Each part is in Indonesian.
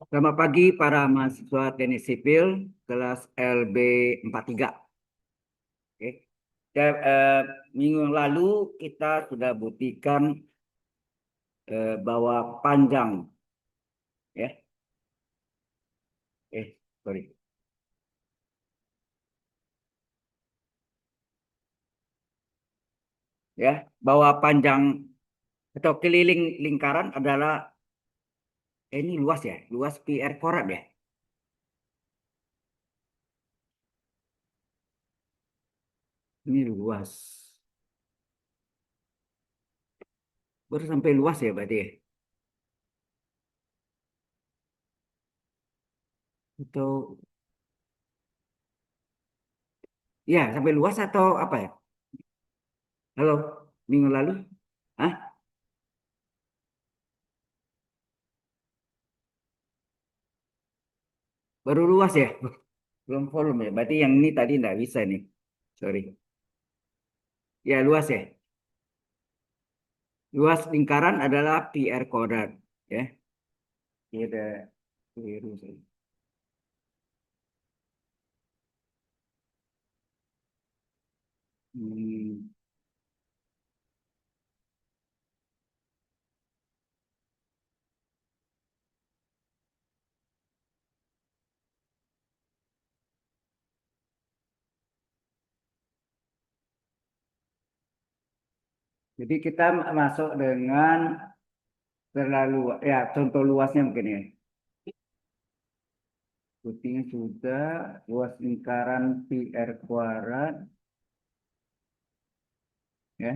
Selamat pagi para mahasiswa teknik sipil kelas LB 43. Oke. Dan, minggu yang lalu kita sudah buktikan bahwa panjang, ya, sorry, ya, bahwa panjang atau keliling lingkaran adalah ini luas ya, luas pi r kuadrat ya. Ini luas, baru sampai luas ya berarti ya. Atau ya sampai luas atau apa ya? Halo, minggu lalu, ah, baru luas ya. Belum volume ya. Berarti yang ini tadi nggak bisa nih. Sorry. Ya luas ya. Luas lingkaran adalah pi r kuadrat. Ya. Kita keliru saya. Hmm. Jadi kita masuk dengan terlalu ya contoh luasnya mungkin ya. Putihnya sudah luas lingkaran pi r kuadrat ya.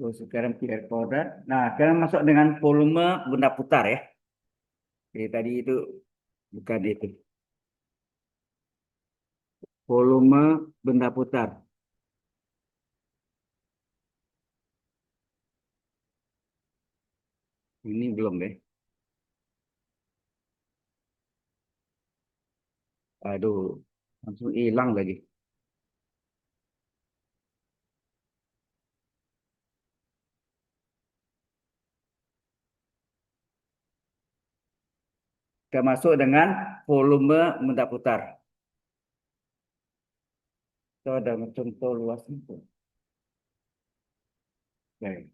Luas lingkaran pi r kuadrat. Nah, kita masuk dengan volume benda putar ya. Jadi tadi itu bukan itu. Volume benda putar. Ini belum deh. Aduh, langsung hilang lagi. Kita masuk dengan volume benda putar. Itu ada contoh luas itu. Oke.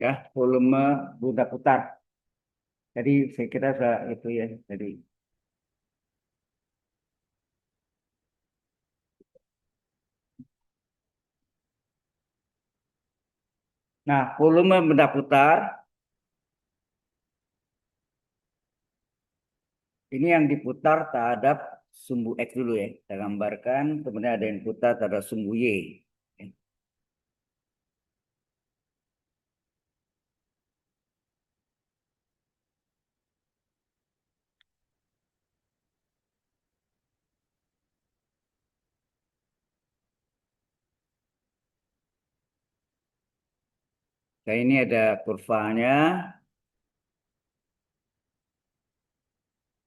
Ya, volume benda putar. Jadi saya kira sudah itu ya. Jadi, nah volume benda putar ini yang diputar terhadap sumbu X dulu ya. Kita gambarkan, kemudian ada yang putar terhadap sumbu Y. Nah, ini ada kurvanya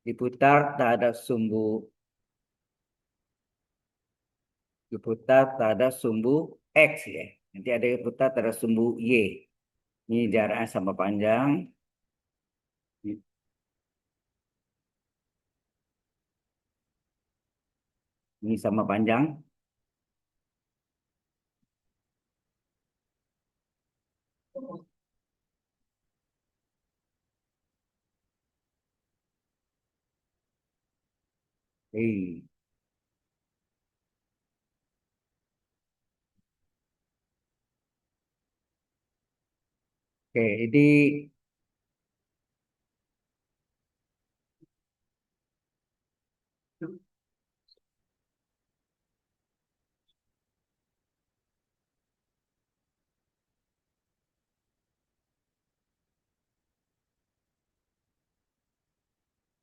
diputar terhadap sumbu X ya. Nanti ada yang putar terhadap sumbu Y. Ini jaraknya sama panjang. Ini sama panjang. Eh, Oke, jadi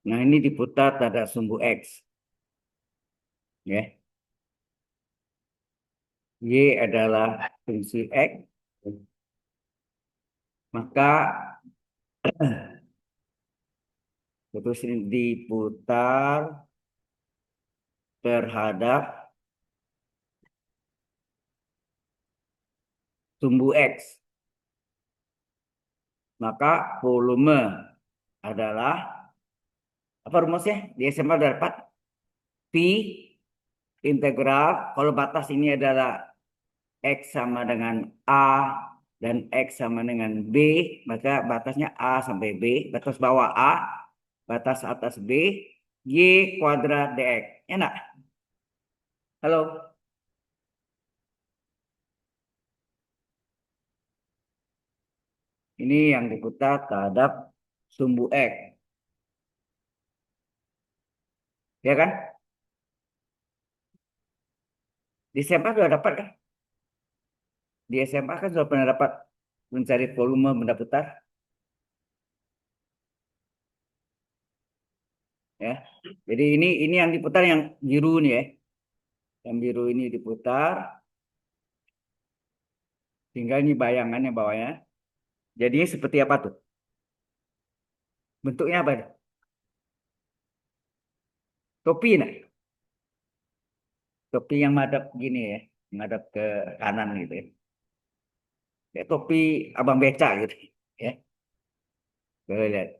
nah ini diputar pada sumbu X, ya. Y adalah fungsi X, maka terus ini diputar terhadap sumbu X. Maka volume adalah apa rumusnya? Di SMA udah dapat P integral. Kalau batas ini adalah X sama dengan A dan X sama dengan B, maka batasnya A sampai B, batas bawah A, batas atas B, Y kuadrat DX. Enak? Halo? Ini yang diputar terhadap sumbu X. Ya kan? Di SMA sudah dapat kan? Di SMA kan sudah pernah dapat mencari volume benda putar. Ya. Jadi ini yang diputar yang biru nih ya. Yang biru ini diputar. Tinggal ini bayangannya bawahnya. Jadinya seperti apa tuh? Bentuknya apa? Topi nah. Topi yang madep gini ya. Madep ke kanan gitu ya. Kayak topi abang beca gitu. Ya. Kalau lihat.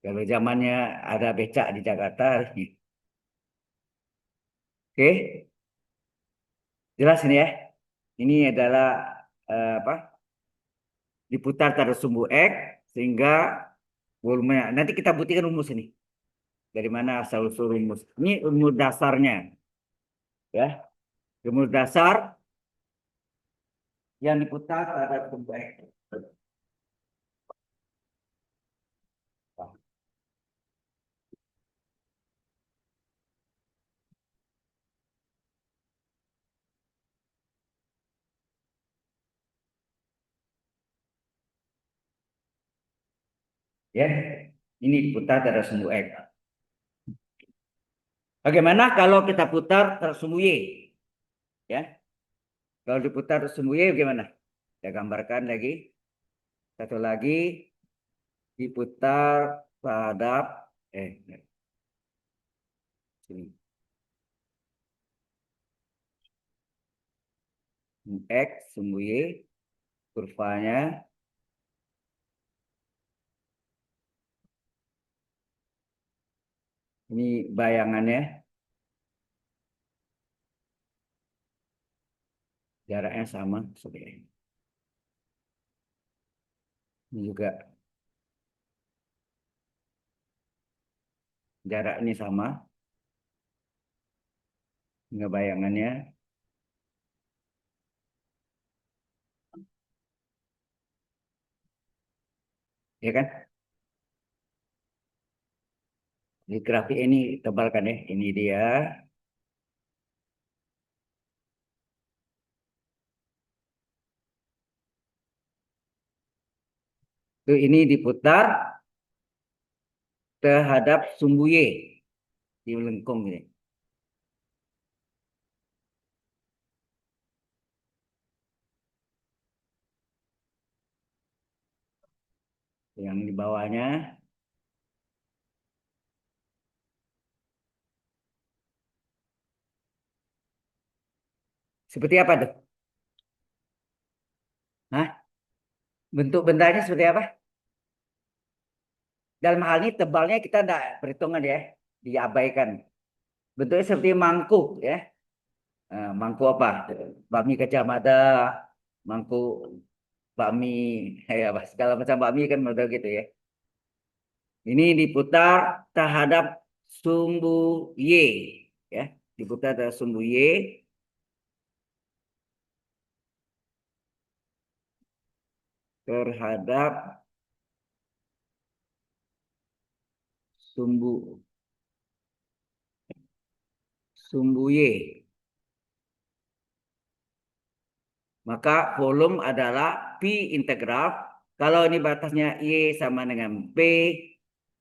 Kalau zamannya ada becak di Jakarta. Oke. Jelas ini ya. Ini adalah apa? Diputar terhadap sumbu X sehingga volumenya. Nanti kita buktikan rumus ini. Dari mana asal usul rumus? Ini rumus dasarnya, ya. Rumus dasar yang diputar terhadap sumbu X. Ya, ini diputar terhadap sumbu X. Bagaimana kalau kita putar terhadap sumbu Y? Ya, kalau diputar terhadap sumbu Y bagaimana? Saya gambarkan lagi. Satu lagi diputar terhadap sini. X sumbu Y kurvanya ini bayangannya jaraknya sama seperti ini. Ini juga jarak ini sama hingga bayangannya ya kan. Di grafik ini tebalkan ya, ini dia. Tuh ini diputar terhadap sumbu Y di lengkung ini. Yang di bawahnya seperti apa tuh? Hah? Bentuk bendanya seperti apa? Dalam hal ini tebalnya kita tidak perhitungan ya, diabaikan. Bentuknya seperti mangkuk ya. Mangkuk apa? Bakmi Gajah Mada, mangkuk bakmi, ya apa, segala macam bakmi kan model gitu ya. Ini diputar terhadap sumbu Y, ya, diputar terhadap sumbu Y terhadap sumbu sumbu Y. Maka volume adalah P integral. Kalau ini batasnya Y sama dengan P,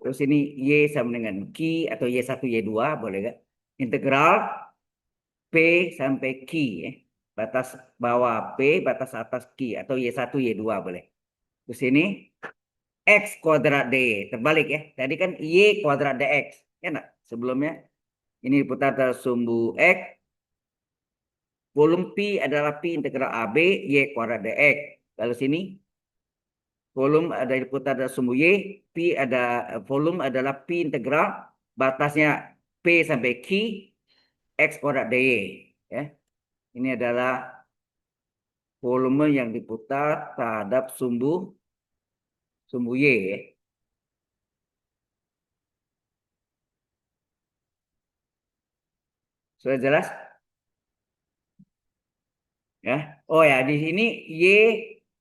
terus ini Y sama dengan Q atau Y1, Y2, boleh nggak? Integral P sampai Q. Ya. batas bawah P, batas atas Q, atau Y1, Y2 boleh. Terus ini X kuadrat DY. Terbalik ya. Tadi kan Y kuadrat DX. Ya enggak? Sebelumnya. Ini diputar dalam sumbu X. Volume P adalah P integral AB, Y kuadrat DX. Lalu sini, volume ada diputar dalam sumbu Y. Volume adalah P integral. Batasnya P sampai Q. X kuadrat DY. Ya. Ini adalah volume yang diputar terhadap sumbu Y. Ya. Sudah jelas? Ya. Oh ya, di sini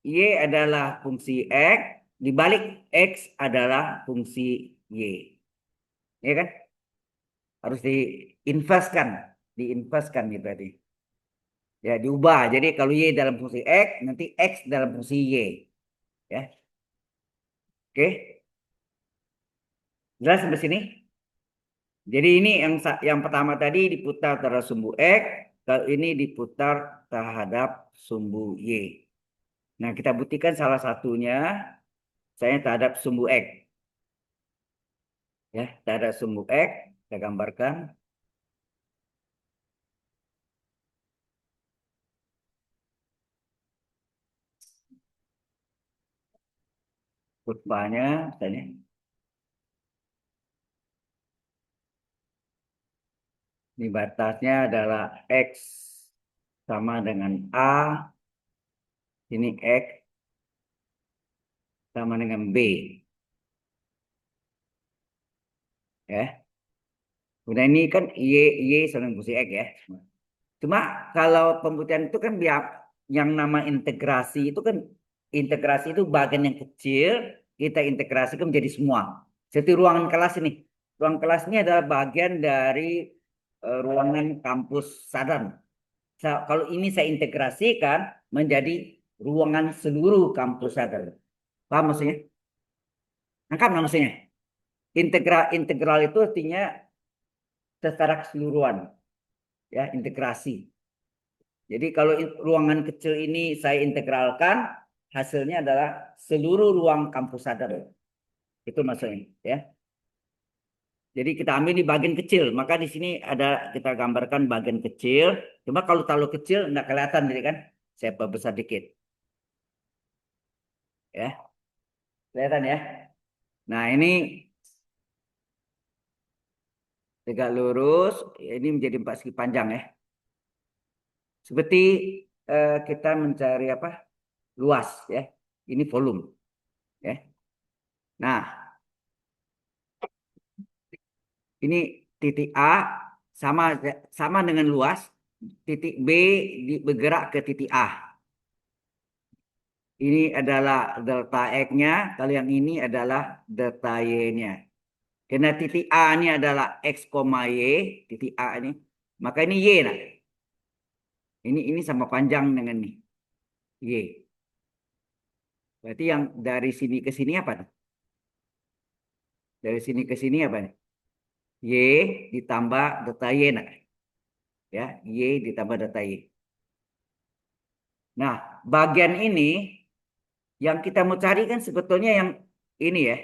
Y adalah fungsi X, dibalik X adalah fungsi Y. Ya kan? Harus diinverskan gitu tadi. Ya, diubah. Jadi kalau Y dalam fungsi X, nanti X dalam fungsi Y. Ya. Oke. Jelas sampai sini? Jadi ini yang pertama tadi diputar terhadap sumbu X, kalau ini diputar terhadap sumbu Y. Nah, kita buktikan salah satunya saya terhadap sumbu X. Ya, terhadap sumbu X, kita gambarkan. Kurvanya, misalnya. Ini batasnya adalah X sama dengan A. Ini X sama dengan B. Ya. Kemudian ini kan Y sama dengan fungsi X ya. Cuma kalau pembuktian itu kan yang nama integrasi itu kan integrasi itu bagian yang kecil kita integrasikan menjadi semua. Seperti ruangan kelas ini. Ruang kelas ini adalah bagian dari ruangan kampus Sadan. Kalau ini saya integrasikan menjadi ruangan seluruh kampus Sadan. Paham maksudnya? Nangkap nggak maksudnya? Integral itu artinya secara keseluruhan, ya integrasi. Jadi kalau ruangan kecil ini saya integralkan, hasilnya adalah seluruh ruang kampus Sadar. Itu maksudnya, ya. Jadi kita ambil di bagian kecil, maka di sini ada kita gambarkan bagian kecil. Cuma kalau terlalu kecil nggak kelihatan, jadi kan saya perbesar dikit, ya. Kelihatan ya. Nah ini tegak lurus, ini menjadi 4 segi panjang ya. Seperti kita mencari apa? Luas ya. Ini volume, ya. Nah, ini titik A sama sama dengan luas, titik B bergerak ke titik A. Ini adalah delta X-nya, kalau yang ini adalah delta Y-nya. Karena titik A ini adalah X, Y, titik A ini, maka ini Y lah. Ini sama panjang dengan ini, Y. Berarti yang dari sini ke sini apa nih? Dari sini ke sini apa nih? Y ditambah delta Y nah. Ya, Y ditambah delta Y. Nah, bagian ini yang kita mau cari kan sebetulnya yang ini ya.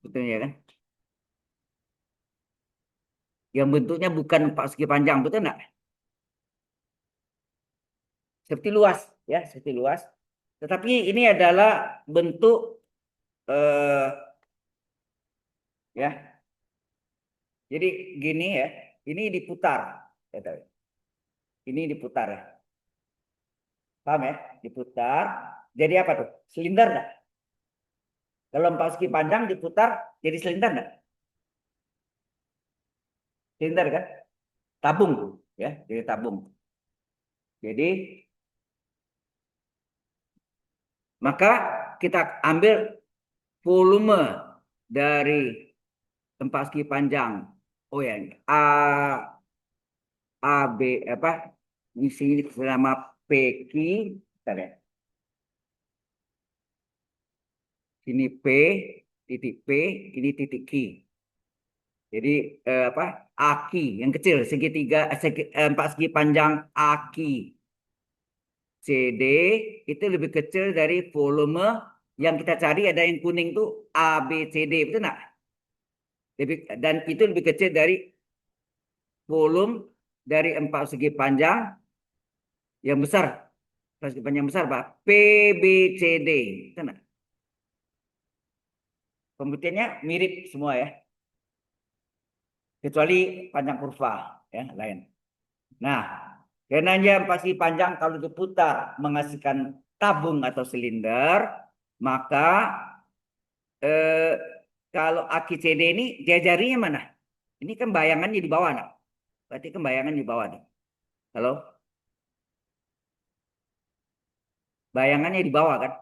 Sebetulnya kan. Yang bentuknya bukan persegi panjang, betul enggak? Seperti luas ya, seperti luas. Tetapi ini adalah bentuk ya. Jadi gini ya, ini diputar. Ini diputar ya. Paham ya? Diputar. Jadi apa tuh? Silinder enggak? Kalau persegi panjang diputar jadi silinder enggak? Silinder kan? Tabung ya, jadi tabung. Jadi maka kita ambil volume dari tempat segi panjang. Oh ya, A A B apa? Di sini selama PQ, bentar ya. Sini P, titik P, ini titik Q. Jadi apa? Aki yang kecil segitiga empat segi panjang Aki. CD itu lebih kecil dari volume yang kita cari, ada yang kuning tuh ABCD, betul nggak? Dan itu lebih kecil dari volume dari empat segi panjang yang besar. Empat segi panjang besar, Pak. PBCD. Betul nggak? Pembuktiannya mirip semua ya. Kecuali panjang kurva ya lain. Nah, karena dia pasti panjang kalau diputar menghasilkan tabung atau silinder, maka eh, kalau aki CD ini dia jarinya mana? Ini kan bayangannya di bawah, nak. Berarti kan bayangan di bawah nih. Halo, bayangannya di bawah kan?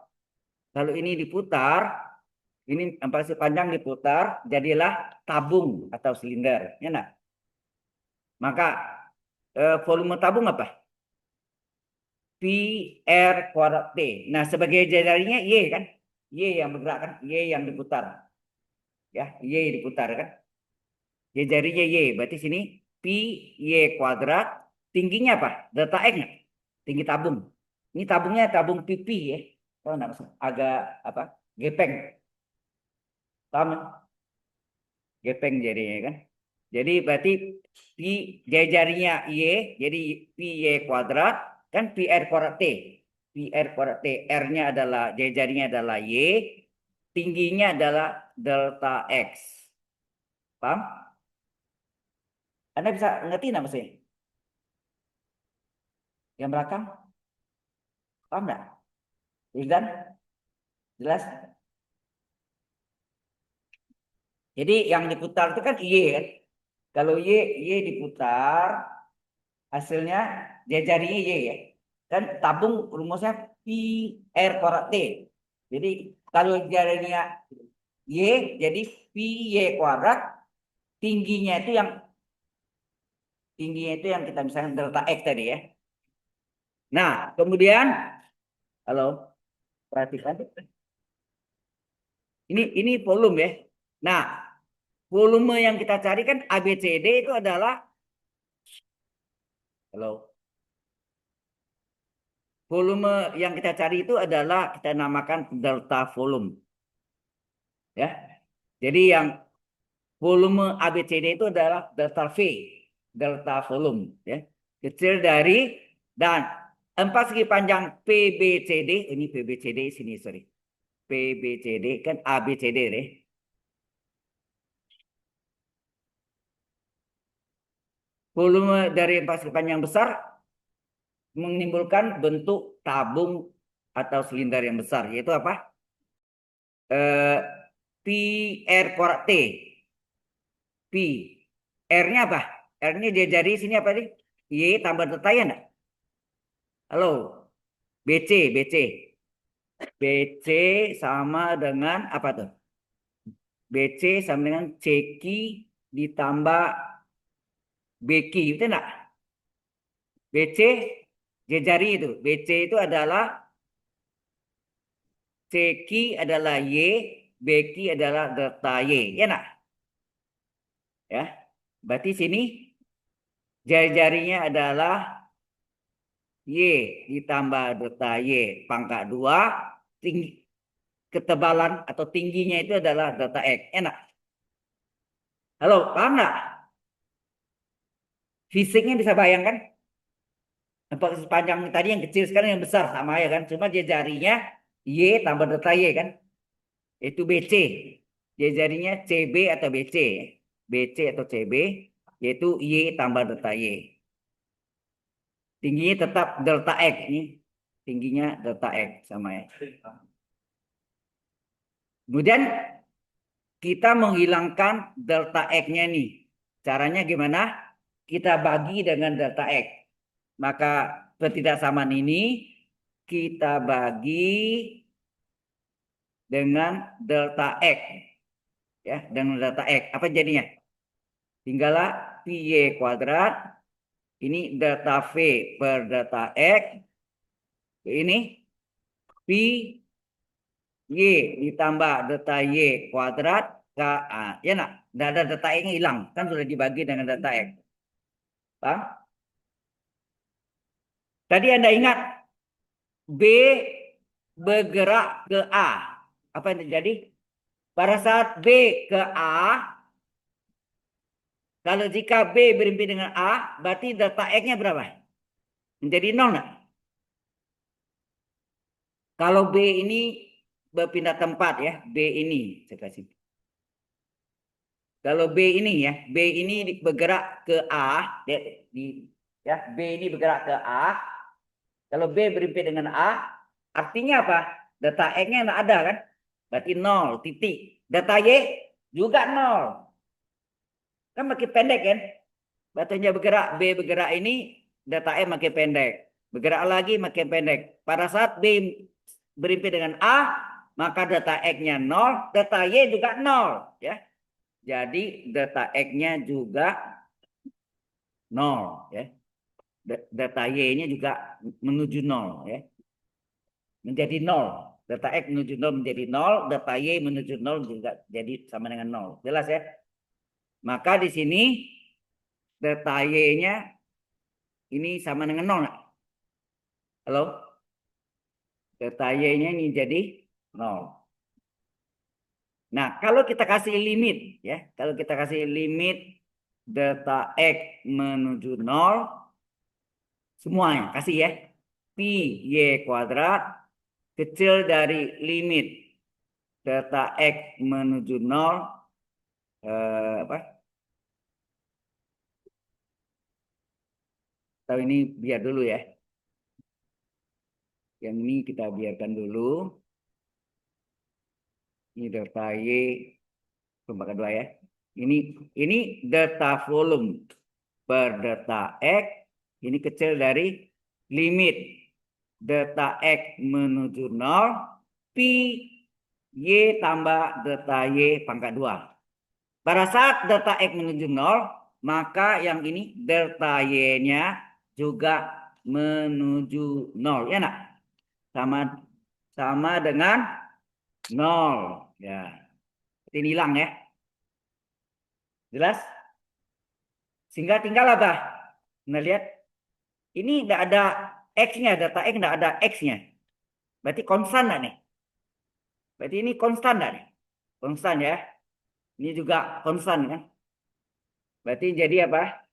Kalau ini diputar, ini pasti panjang diputar, jadilah tabung atau silinder, ya nak? Maka volume tabung apa? Pi R kuadrat T. Nah, sebagai jarinya Y kan? Y yang bergerak kan? Y yang diputar. Ya, Y diputar kan? Jarinya Y. Berarti sini pi Y kuadrat. Tingginya apa? Delta X nggak? Tinggi tabung. Ini tabungnya tabung pipi ya. Tahu nggak maksud? Agak apa? Gepeng. Paham? Gepeng jadinya kan? Jadi berarti pi jarinya Y. Jadi pi Y kuadrat. Kan pi R kuadrat T. Pi R kuadrat T. R-nya adalah, jarinya adalah Y. Tingginya adalah delta X. Paham? Anda bisa ngerti nggak maksudnya? Yang belakang? Paham nggak? Izan? Jelas? Jadi yang diputar itu kan Y kan? Kalau Y diputar, hasilnya dia jarinya Y ya. Kan tabung rumusnya pi R kuadrat T. Jadi kalau jarinya Y, jadi pi Y kuadrat, tingginya itu yang kita misalnya delta X tadi ya. Nah, kemudian, halo, perhatikan. Ini volume ya. Nah, volume yang kita cari kan ABCD itu adalah, halo, volume yang kita cari itu adalah kita namakan delta volume. Ya. Jadi yang volume ABCD itu adalah delta V, delta volume. Ya. Kecil dari, dan empat segi panjang PBCD, ini PBCD sini, sorry. PBCD kan ABCD deh. Volume dari empat segi panjang besar menimbulkan bentuk tabung atau silinder yang besar, yaitu apa? Eh, Pi R kuadrat T. Pi. R-nya apa? R-nya dia jadi sini apa nih? Y tambah delta ya enggak? Halo. BC, BC. BC sama dengan apa tuh? BC sama dengan CQ ditambah BQ, itu enggak? BC dia jari itu. BC itu adalah, CQ adalah Y, BQ adalah delta Y. Ya enggak? Ya. Berarti sini jari-jarinya adalah Y ditambah delta Y pangkat 2, tinggi, ketebalan atau tingginya itu adalah delta X. Enak? Halo, paham nggak? Fisiknya bisa bayangkan? Apa sepanjang tadi yang kecil, sekarang yang besar sama ya kan? Cuma dia jarinya Y tambah delta Y kan? Itu BC. Dia jarinya CB atau BC. BC atau CB, yaitu Y tambah delta Y. Tingginya tetap delta X ini. Tingginya delta X sama ya. Kemudian kita menghilangkan delta X-nya nih. Caranya gimana? Kita bagi dengan delta X. Maka ketidaksamaan ini kita bagi dengan delta X. Ya, dengan delta X. Apa jadinya? Tinggallah pi Y kuadrat. Ini delta V per delta X. Ini pi Y ditambah delta Y kuadrat KA. Ya nak? Ada delta X hilang. Kan sudah dibagi dengan delta X. Paham? Tadi Anda ingat B bergerak ke A. Apa yang terjadi? Pada saat B ke A, kalau jika B berhenti dengan A, berarti delta X-nya berapa? Menjadi 0 nggak? Kalau B ini berpindah tempat ya, B ini saya kasih. Kalau B ini ya, B ini bergerak ke A, ya, B ini bergerak ke A. Kalau B berhenti dengan A, artinya apa? Data X-nya nggak ada kan? Berarti 0, titik. Data Y juga 0. Kan makin pendek kan? Batunya bergerak, B bergerak ini, data E makin pendek. Bergerak lagi makin pendek. Pada saat B berhenti dengan A, maka data X-nya 0, data Y juga 0. Ya. Jadi data X-nya juga 0. Ya. Data Y-nya juga menuju 0. Ya. Menjadi 0. Data X menuju 0 menjadi 0, data Y menuju 0 juga jadi sama dengan 0. Jelas ya? Maka di sini data Y-nya ini sama dengan 0. Halo? Delta Y-nya ini jadi 0. Nah, kalau kita kasih limit, ya, kalau kita kasih limit delta X menuju 0, semuanya kasih ya, pi Y kuadrat kecil dari limit delta X menuju 0, apa? Tahu ini biar dulu ya. Yang ini kita biarkan dulu. Ini delta Y pembagian kedua ya. Ini delta volume per delta X ini kecil dari limit delta X menuju 0 pi Y tambah delta Y pangkat 2. Pada saat delta X menuju 0, maka yang ini delta Y-nya juga menuju 0. Ya nak? Sama sama dengan 0. Ya. Ini hilang ya. Jelas? Sehingga tinggal apa? Nah, lihat. Ini tidak ada X-nya, data X tidak ada X-nya. Berarti konstan enggak nih? Berarti ini konstan enggak nih? Konstan ya. Ini juga konstan kan? Berarti jadi apa?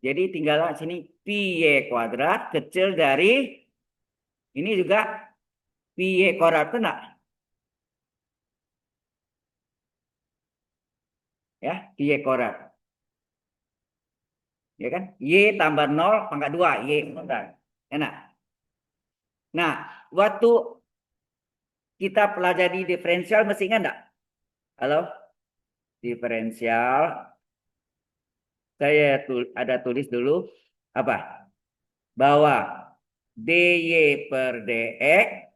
Jadi tinggal sini pi Y kuadrat kecil dari ini juga pi Y kuadrat itu enggak? Ya, pi Y kuadrat. Ya kan? Y tambah 0 pangkat 2 Y kuadrat. Enak. Nah, waktu kita pelajari diferensial mesti ingat enggak? Halo? Diferensial. Saya ada tulis dulu apa? Bahwa dy per dx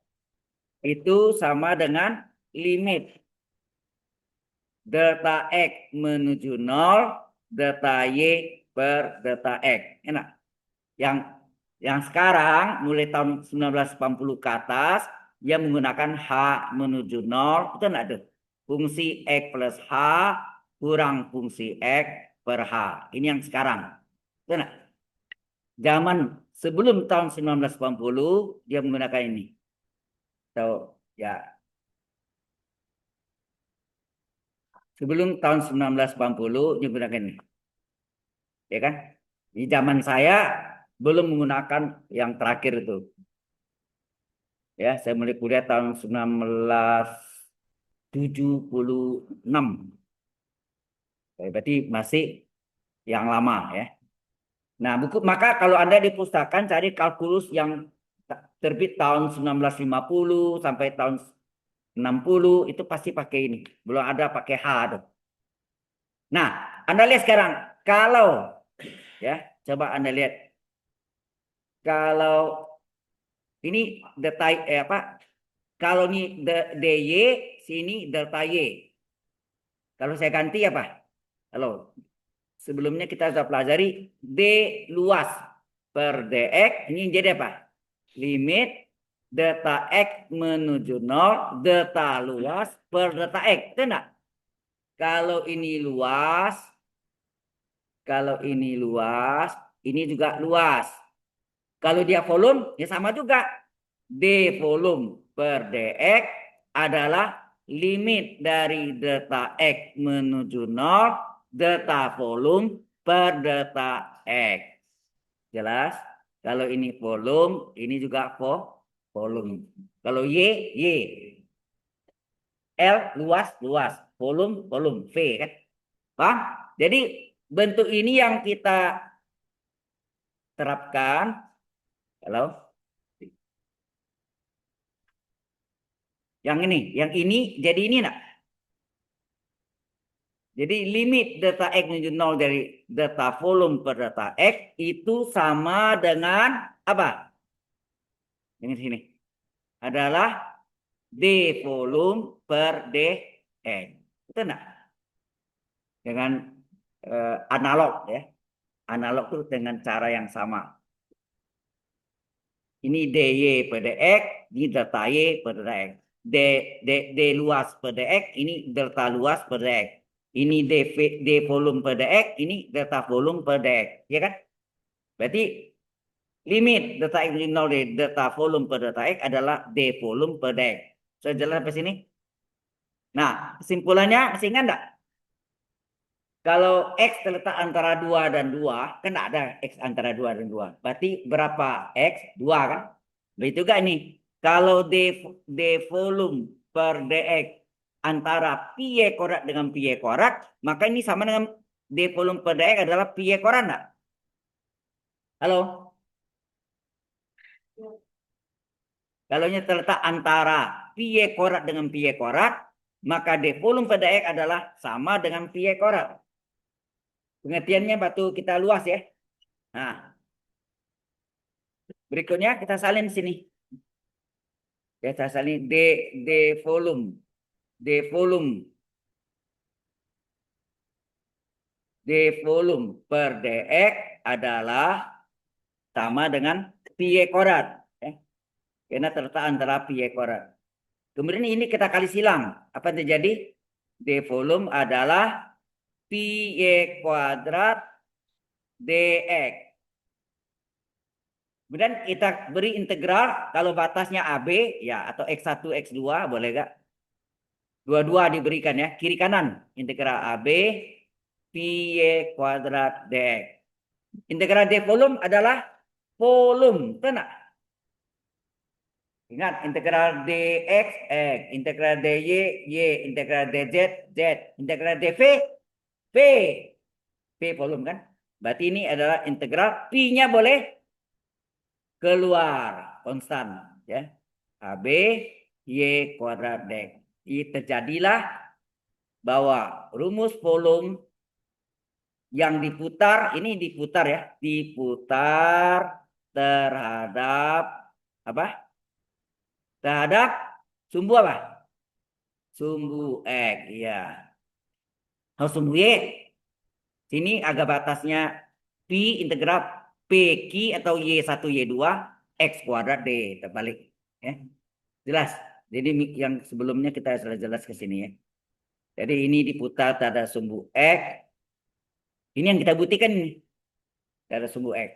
itu sama dengan limit delta x menuju 0 delta y per delta x. Enak. Yang sekarang mulai tahun 1980 ke atas dia menggunakan h menuju 0, itu enggak ada. Fungsi x plus h kurang fungsi x per h. Ini yang sekarang. Itu enggak? Zaman sebelum tahun 1980 dia menggunakan ini. So, ya. Sebelum tahun 1980 dia menggunakan ini. Ya kan? Di zaman saya belum menggunakan yang terakhir itu. Ya, saya mulai kuliah tahun 1976. Berarti masih yang lama ya. Nah, maka kalau Anda di pustaka cari kalkulus yang terbit tahun 1950 sampai tahun 60 itu pasti pakai ini. Belum ada pakai H tuh. Nah, Anda lihat sekarang kalau ya, coba Anda lihat kalau ini delta apa? Kalau ini dy sini delta y. Kalau saya ganti apa? Halo. Sebelumnya kita sudah pelajari d luas per dx ini jadi apa? Limit delta x menuju 0 delta luas per delta x. Itu enggak? Kalau ini luas, ini juga luas. Kalau dia volume, ya sama juga. D volume per dx adalah limit dari delta x menuju 0, delta volume per delta x. Jelas? Kalau ini volume, ini juga volume. Kalau Y. L luas, luas. Volume, volume. V kan? Paham? Jadi bentuk ini yang kita terapkan. Halo? Yang ini jadi ini nak. Jadi limit delta X menuju 0 dari delta volume per delta X itu sama dengan apa? Ini sini. Adalah D volume per dx. Itu enggak? Dengan analog ya. Analog itu dengan cara yang sama. Ini dy per dx, ini delta y per dx. D luas per dx, ini delta luas per dx. Ini D volume per dx, ini delta volume per dx. Ya kan? Berarti limit delta x dari 0 dari delta volume per delta x adalah D volume per dx. Sudah jelas sampai sini? Nah, kesimpulannya masih ingat enggak? Kalau X terletak antara 2 dan 2, kan tidak ada X antara 2 dan 2. Berarti berapa X? 2 kan? Begitu juga ini. Kalau D volume per dx antara pi Y kuadrat dengan pi Y kuadrat, maka ini sama dengan D volume per dx adalah pi Y kuadrat enggak? Halo? Kalau ini terletak antara pi Y kuadrat dengan pi Y kuadrat, maka D volume per dx adalah sama dengan pi Y kuadrat. Pengertiannya batu kita luas ya. Nah, berikutnya kita salin sini. Kita salin D volume. D volume. D volume per dx adalah sama dengan pi Y kuadrat. Karena terletak antara pi Y kuadrat. Kemudian ini kita kali silang. Apa yang terjadi? D volume adalah pi Y kuadrat dx. Kemudian kita beri integral kalau batasnya AB ya atau X1 X2 boleh gak? Dua-dua diberikan ya, kiri kanan integral AB pi Y kuadrat dx. Integral D volume adalah volume, benar? Ingat integral dx x, integral dy y, integral dz z, integral dv v. V volume kan? Berarti ini adalah integral pi-nya boleh keluar konstan ya. AB y kuadrat dx. Ini terjadilah bahwa rumus volume yang diputar ini diputar ya, diputar terhadap apa? Terhadap sumbu apa? Sumbu X, ya. Harus sumbu Y. Sini agak batasnya pi integral PQ atau Y1 Y2 X kuadrat D terbalik ya. Jelas. Jadi yang sebelumnya kita sudah jelas ke sini ya. Jadi ini diputar terhadap sumbu X. Ini yang kita buktikan ini. Terhadap sumbu X.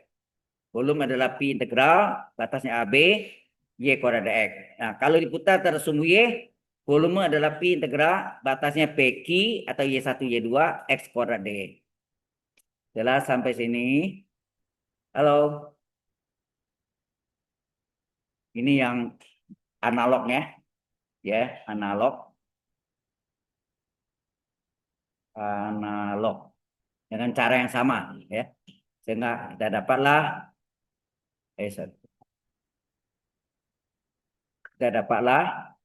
Volume adalah pi integral batasnya AB Y kuadrat dx. Nah, kalau diputar terhadap sumbu Y, volume adalah pi integral batasnya PQ atau Y1 Y2 X kuadrat D. Jelas sampai sini? Halo. Ini yang analognya ya, analog. Analog dengan cara yang sama ya. Sehingga kita dapatlah kita dapatlah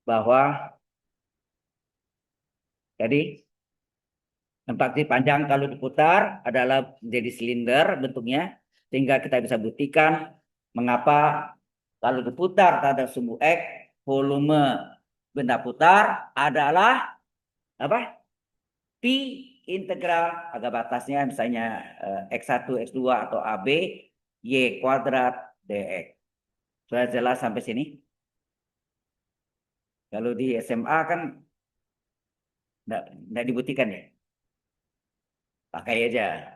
bahwa tadi tempat panjang kalau diputar adalah menjadi silinder bentuknya, sehingga kita bisa buktikan mengapa kalau diputar terhadap sumbu X, volume benda putar adalah apa? Pi integral agak batasnya misalnya X1, X2 atau AB Y kuadrat dx. Sudah jelas sampai sini? Kalau di SMA kan enggak dibuktikan ya. Pakai aja.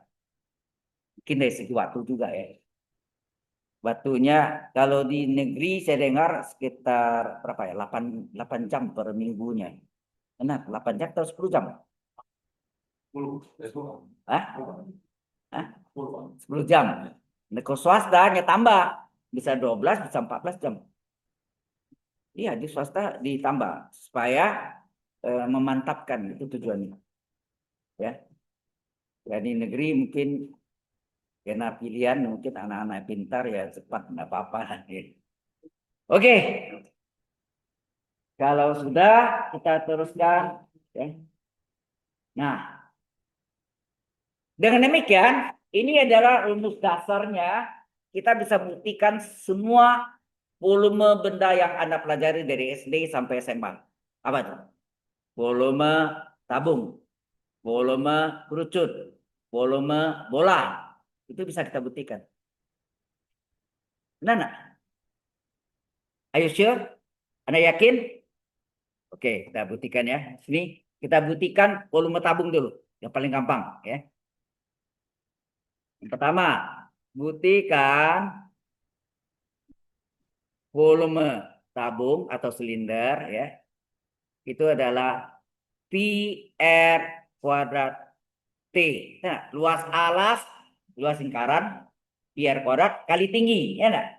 Mungkin dari segi waktu juga ya. Batunya kalau di negeri saya dengar sekitar berapa ya? 8 jam per minggunya. Benar, 8 jam atau 10 jam? 10. Hah? Hah? 10 jam. Nah, kalau swasta hanya tambah. Bisa 12, bisa 14 jam. Iya, di swasta ditambah. Supaya memantapkan, itu tujuannya. Ya, jadi negeri mungkin karena pilihan mungkin anak-anak pintar ya cepat nggak apa-apa. Oke, kalau sudah kita teruskan. Ya. Nah, dengan demikian ini adalah rumus dasarnya. Kita bisa buktikan semua volume benda yang Anda pelajari dari SD sampai SMA. Apa itu? Volume tabung, volume kerucut, volume bola. Itu bisa kita buktikan. Benar nggak? Are you sure? Anda yakin? Oke, kita buktikan ya. Sini kita buktikan volume tabung dulu. Yang paling gampang ya. Yang pertama, buktikan volume tabung atau silinder ya. Itu adalah pi r kuadrat T. Nah, luas alas, luas lingkaran, pi r kuadrat kali tinggi, ya enggak?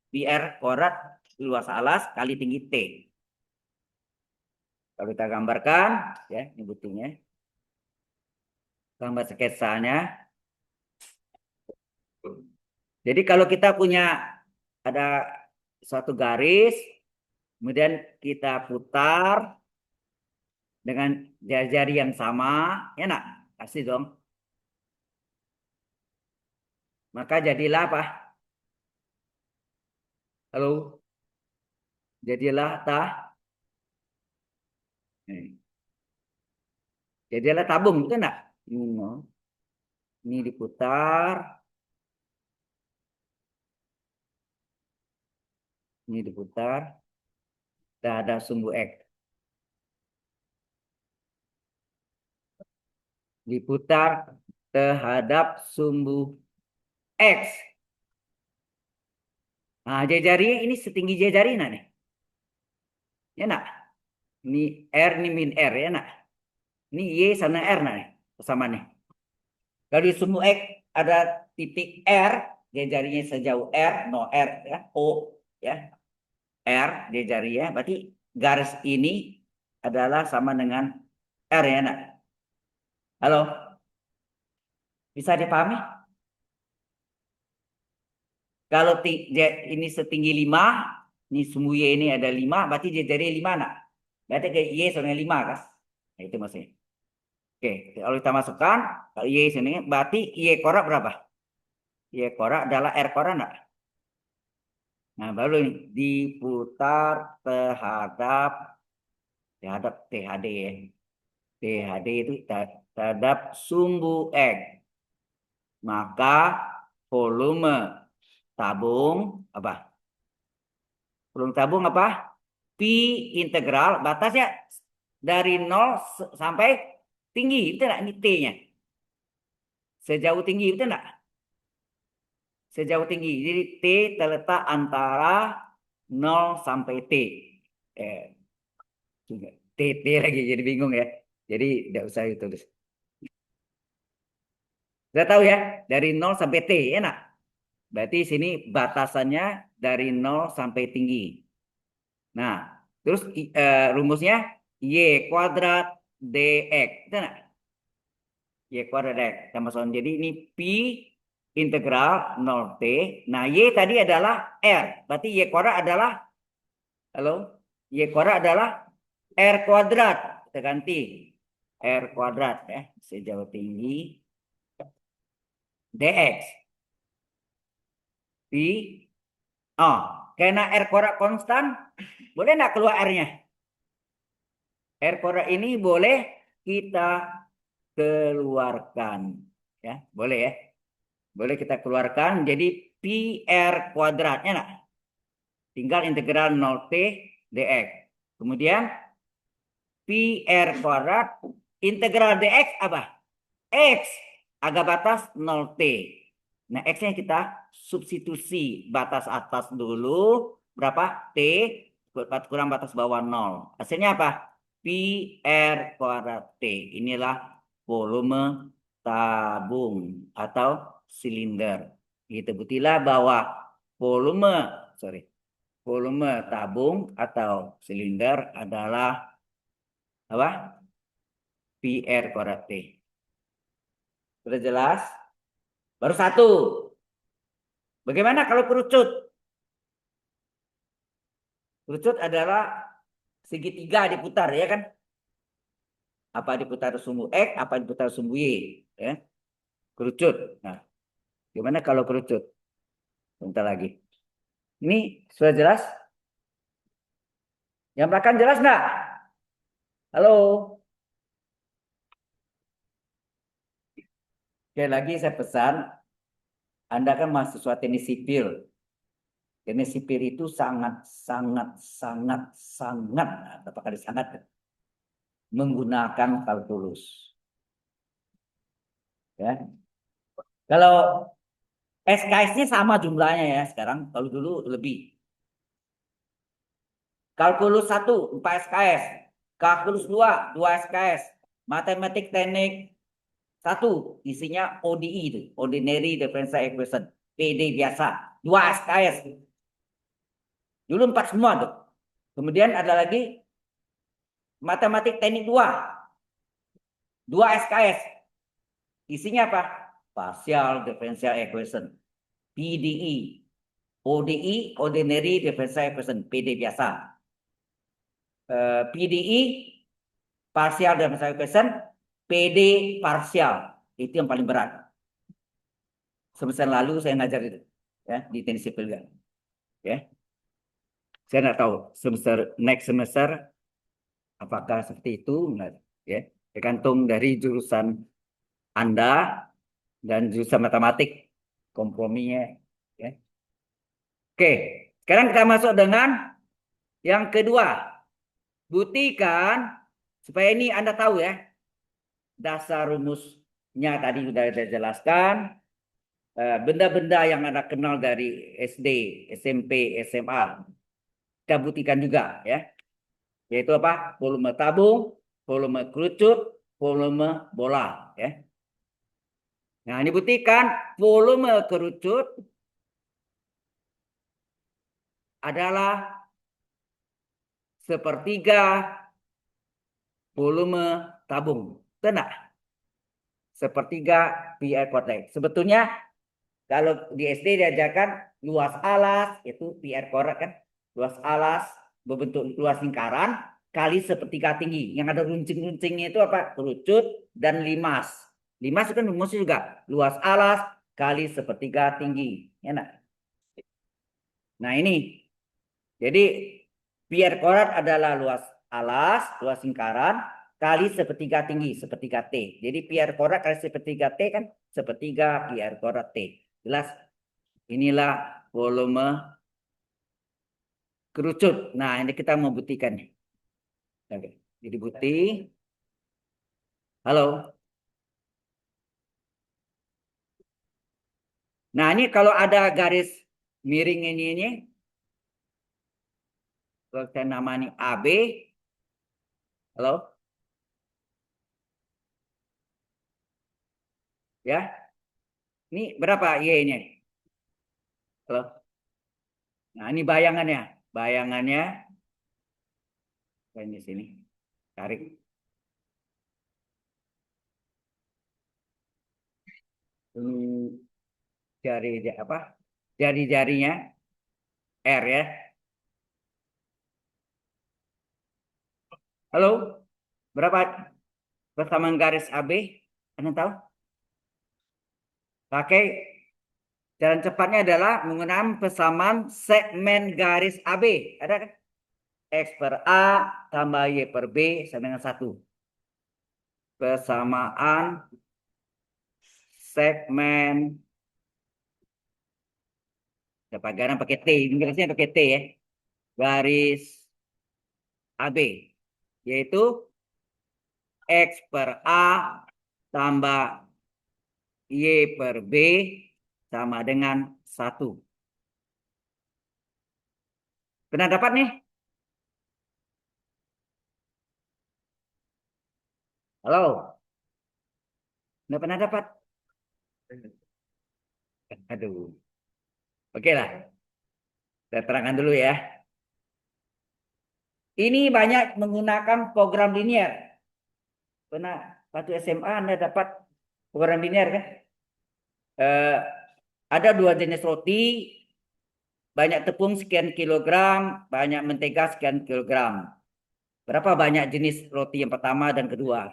Pi r kuadrat luas alas kali tinggi T. Kalau kita gambarkan, ya, ini buktinya. Gambar sketsanya. Jadi kalau kita punya ada suatu garis, kemudian kita putar dengan jari-jari yang sama, ya nak, kasih dong. Maka jadilah apa? Halo, jadilah tah. Jadilah tabung, itu nak. Ini diputar, ini diputar, dan ada sumbu X. Diputar terhadap sumbu X. Nah, jari ini setinggi jari nah nih. Ya nak. Ini R, ini min R ya nak. Ini Y sama R nah nih. Sama nih. Kalau di sumbu X ada titik R, jarinya sejauh R, no R ya, O ya. R jarinya, berarti garis ini adalah sama dengan R ya nak. Halo, bisa dipahami? Kalau ini setinggi 5, ini sumbu Y ini ada 5, berarti jari 5 nak. Berarti ke Y sama 5 kan? Nah, itu maksudnya. Oke, kalau kita masukkan, kalau Y sini, berarti Y korak berapa? Y korak adalah R korak enggak? Nah, baru ini diputar terhadap THD ya. THD itu terhadap sumbu X. Maka volume tabung apa? Volume tabung apa? Pi integral batasnya dari 0 sampai tinggi, itu enggak? Ini T-nya. Sejauh tinggi, itu enggak? Sejauh tinggi. Jadi T terletak antara 0 sampai T. Eh, T lagi jadi bingung ya. Jadi tidak usah ditulis. Sudah tahu ya, dari 0 sampai T, enak. Berarti sini batasannya dari 0 sampai tinggi. Nah, terus rumusnya Y kuadrat DX. Itu enggak? Y kuadrat DX. Sama sama. Jadi ini Pi integral 0 T. Nah, Y tadi adalah R. Berarti Y kuadrat adalah, halo? Y kuadrat adalah R kuadrat. Kita ganti. R kuadrat ya. Sejauh tinggi. DX. Pi. Oh, karena R kuadrat konstan. Boleh nggak keluar R-nya? R kuadrat ini boleh kita keluarkan. Ya, boleh ya. Boleh kita keluarkan. Jadi pi R kuadratnya nak. Tinggal integral 0 T dx. Kemudian pi R kuadrat integral dx apa? X agak batas 0 T. Nah, X-nya kita substitusi batas atas dulu. Berapa? T kurang batas bawah 0. Hasilnya apa? Pi R kuadrat T. Inilah volume tabung atau silinder. Kita buktilah bahwa volume, sorry, volume tabung atau silinder adalah apa? Pi R kuadrat T. Sudah jelas? Baru satu. Bagaimana kalau kerucut? Kerucut adalah segitiga diputar, ya kan? Apa diputar sumbu X, apa diputar sumbu Y, ya. Kerucut. Nah, gimana kalau kerucut? Bentar lagi. Ini sudah jelas? Yang belakang jelas nggak? Halo? Sekali lagi saya pesan, Anda kan mahasiswa teknik sipil. Teknik sipil itu sangat, sangat, sangat, sangat, apa kali sangat, menggunakan kalkulus. Ya. Kalau SKS-nya sama jumlahnya ya sekarang, kalau dulu lebih. Kalkulus 1, 4 SKS. Kalkulus 2, 2 SKS. Matematik teknik 1, isinya ODI itu. Ordinary Differential Equation. PD biasa. 2 SKS. Dulu 4 semua tuh. Kemudian ada lagi matematik teknik 2. 2 SKS. Isinya apa? Partial Differential Equation. PDE. ODI, Ordinary Differential Equation. PD biasa. PDE, Partial Differential Equation. PD parsial itu yang paling berat. Semester lalu saya ngajar itu ya di teknik sipil ya. Saya nggak tahu next semester apakah seperti itu enggak ya. Tergantung dari jurusan Anda dan jurusan matematik komprominya ya. Oke, sekarang kita masuk dengan yang kedua. Buktikan supaya ini Anda tahu ya. Dasar rumusnya tadi sudah saya jelaskan. Benda-benda yang Anda kenal dari SD, SMP, SMA, kita buktikan juga ya. Yaitu apa? Volume tabung, volume kerucut, volume bola ya. Nah, ini buktikan volume kerucut adalah sepertiga volume tabung. Benar? Sepertiga pi r kuadrat. Sebetulnya kalau di SD diajarkan luas alas itu pi r kuadrat kan. Luas alas berbentuk luas lingkaran kali sepertiga tinggi. Yang ada runcing-runcingnya itu apa? Kerucut dan limas. Limas itu kan rumusnya juga luas alas kali sepertiga tinggi. Ya, nah ini. Jadi pi r kuadrat adalah luas alas, luas lingkaran kali sepertiga tinggi, sepertiga T. Jadi pi r kuadrat kali sepertiga T kan sepertiga pi r kuadrat T. Jelas? Inilah volume kerucut. Nah, ini kita mau buktikan. Oke. Jadi bukti. Halo. Nah, ini kalau ada garis miring ini kalau saya namanya AB. Halo. Ya. Ini berapa Y-nya? Halo. Nah, ini bayangannya. Bayangannya ini sini. Tarik. Ini jari apa? Jari-jarinya R ya. Halo. Berapa persamaan garis AB? Anda tahu? Pakai jalan cepatnya adalah menggunakan persamaan segmen garis AB. Ada kan? X per A tambah Y per B sama dengan 1. Persamaan segmen. Dapat garis pakai T. Garisnya pakai T ya. Garis AB. Yaitu X per A tambah Y per B sama dengan 1. Pernah dapat nih? Halo? Nggak pernah dapat? Aduh. Oke lah. Saya terangkan dulu ya. Ini banyak menggunakan program linear. Pernah waktu SMA Anda dapat program linear kan? Eh, ada 2 jenis roti, banyak tepung sekian kilogram, banyak mentega sekian kilogram. Berapa banyak jenis roti yang pertama dan kedua?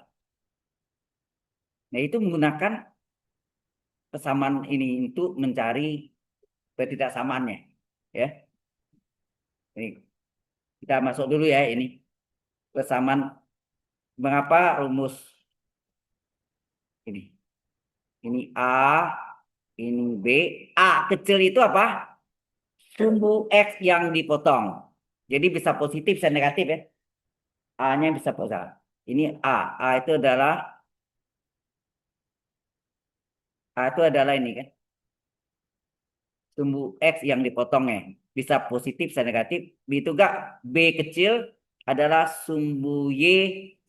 Nah, itu menggunakan persamaan ini untuk mencari ketidaksamaannya. Ya, ini kita masuk dulu ya ini persamaan. Mengapa rumus ini? Ini A, ini B. A kecil itu apa? Sumbu X yang dipotong. Jadi bisa positif, bisa negatif ya. A-nya bisa positif. Ini A. A itu adalah ini kan. Sumbu X yang dipotongnya. Bisa positif, bisa negatif. Begitu gak B kecil adalah sumbu Y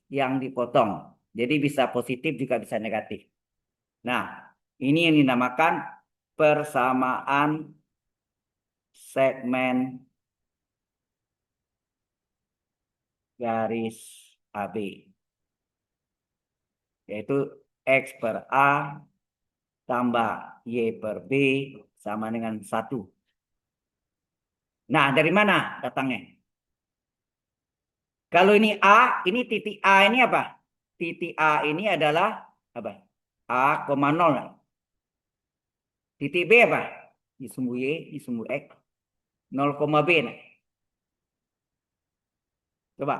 yang dipotong. Jadi bisa positif juga bisa negatif. Nah, ini yang dinamakan persamaan segmen garis AB. Yaitu X per A tambah Y per B sama dengan 1. Nah, dari mana datangnya? Kalau ini A, ini titik A ini apa? Titik A ini adalah apa? A,0. Titik B apa? Di sumbu Y, di sumbu X. 0, B. Nah. Coba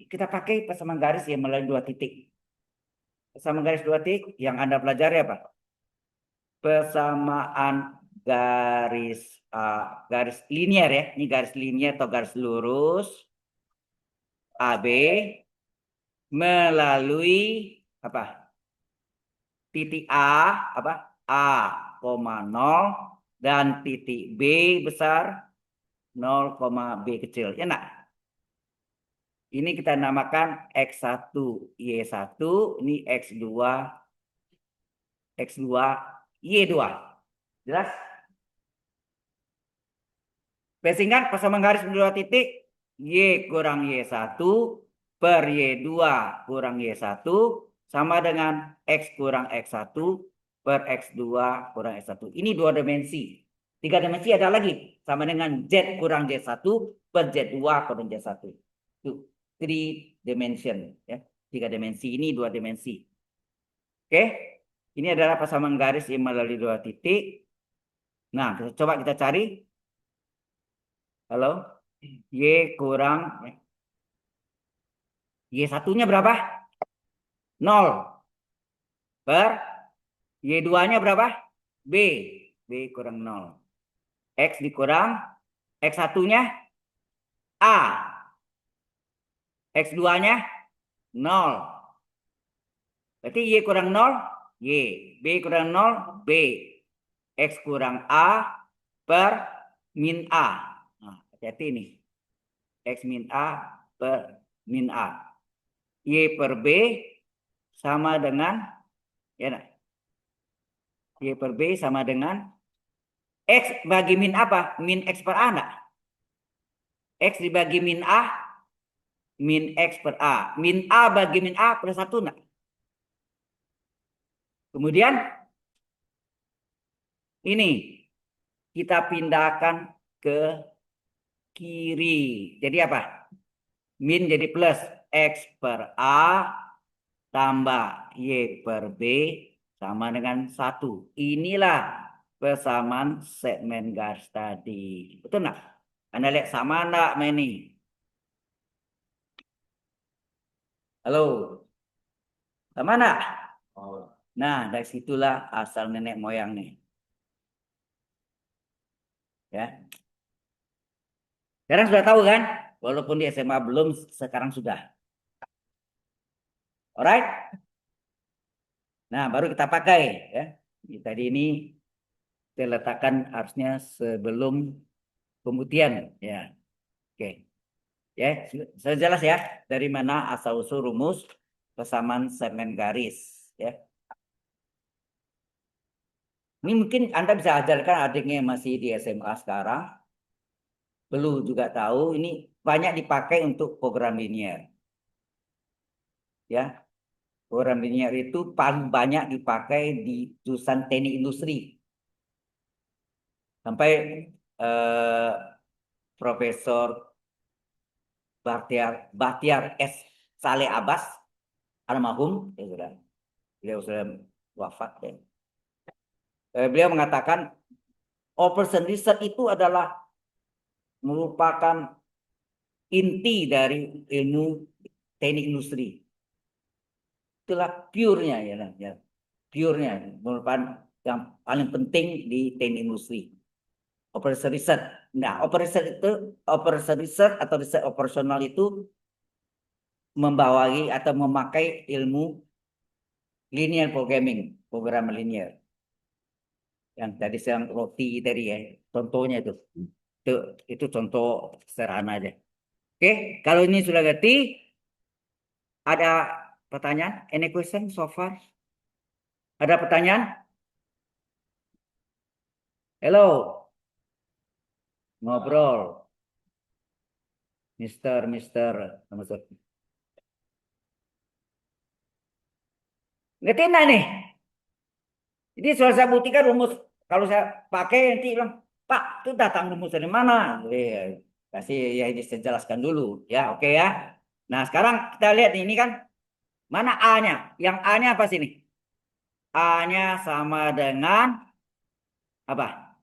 kita pakai persamaan garis yang melalui 2 titik. Persamaan garis 2 titik yang Anda pelajari apa? Persamaan garis garis linear ya. Ini garis linear atau garis lurus AB melalui apa? Titik A apa? A,0 dan titik B besar 0, B kecil. Ya enggak? Ini kita namakan X1 Y1, ini X2 X2 Y2. Jelas? Persingkat persamaan garis 2 titik Y kurang Y1 per Y2 kurang Y1 sama dengan X kurang X1 per X2 kurang X1. Ini 2 dimensi. 3 dimensi ada lagi. Sama dengan Z kurang Z1 per Z2 kurang Z1. Itu 3 dimension. Ya. 3 dimensi. Ini 2 dimensi. Oke. Ini adalah persamaan garis yang melalui 2 titik. Nah, coba kita cari. Halo? Y kurang Y satunya berapa? 0 per Y2-nya berapa? B. B kurang 0. X dikurang X satunya A. X 2-nya 0. Berarti Y kurang 0, Y. B kurang 0, B. X kurang A per min A. Nah, hati-hati nih. X min A per min A. Y per B sama dengan ya nah, Y per B sama dengan X bagi min apa? Min X per A enggak? X dibagi min A, min X per A. Min A bagi min A per 1 enggak? Kemudian ini kita pindahkan ke kiri. Jadi apa? Min jadi plus X per A tambah Y per B sama dengan 1. Inilah persamaan segmen garis tadi. Betul nggak? Anda lihat sama enggak ini? Halo, sama enggak? Oh. Nah, dari situlah asal nenek moyang nih. Ya. Sekarang sudah tahu kan? Walaupun di SMA belum, sekarang sudah. Alright? Nah, baru kita pakai ya. Tadi ini Saya letakkan harusnya sebelum pembuktian ya. Oke. Ya, sudah jelas ya dari mana asal usul rumus persamaan segmen garis ya. Ini mungkin Anda bisa ajarkan adiknya yang masih di SMA sekarang, perlu juga tahu ini banyak dipakai untuk program linear ya. Program linear itu paling banyak dipakai di jurusan teknik industri. Sampai eh, Profesor Bahtiar S. Saleh Abbas almarhum dia sudah wafat ya. Beliau mengatakan operation research itu adalah merupakan inti dari ilmu teknik industri. Itulah pure-nya ya. Pure-nya merupakan yang paling penting di teknik industri. Operation research. Nah, operation research atau research operasional itu membawai atau memakai ilmu linear programming, program linear. Yang tadi saya roti tadi ya, contohnya itu, itu contoh sederhana aja. Oke, kalau ini sudah ngerti, ada pertanyaan? Any question so far? Ada pertanyaan? Hello, ngobrol, Mister. Ngerti enggak nih? Jadi soal saya buktikan rumus. Kalau saya pakai nanti bilang, Pak, itu datang rumus dari mana? Kasih ya ini saya jelaskan dulu. Ya, oke ya. Nah, sekarang kita lihat ini kan mana A-nya? Yang A-nya apa sini? A-nya sama dengan apa?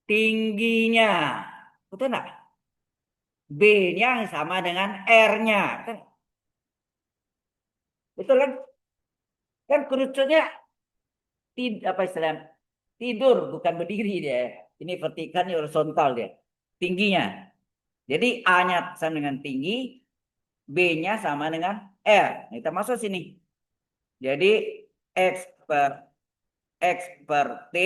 Tingginya. Betul enggak? B-nya sama dengan R-nya. Betul kan? Kan kerucutnya apa istilahnya? Tidur bukan berdiri dia. Ini vertikal, ini horizontal dia. Tingginya. Jadi A-nya sama dengan tinggi, B-nya sama dengan R. Nah, kita masuk sini. Jadi X per X per T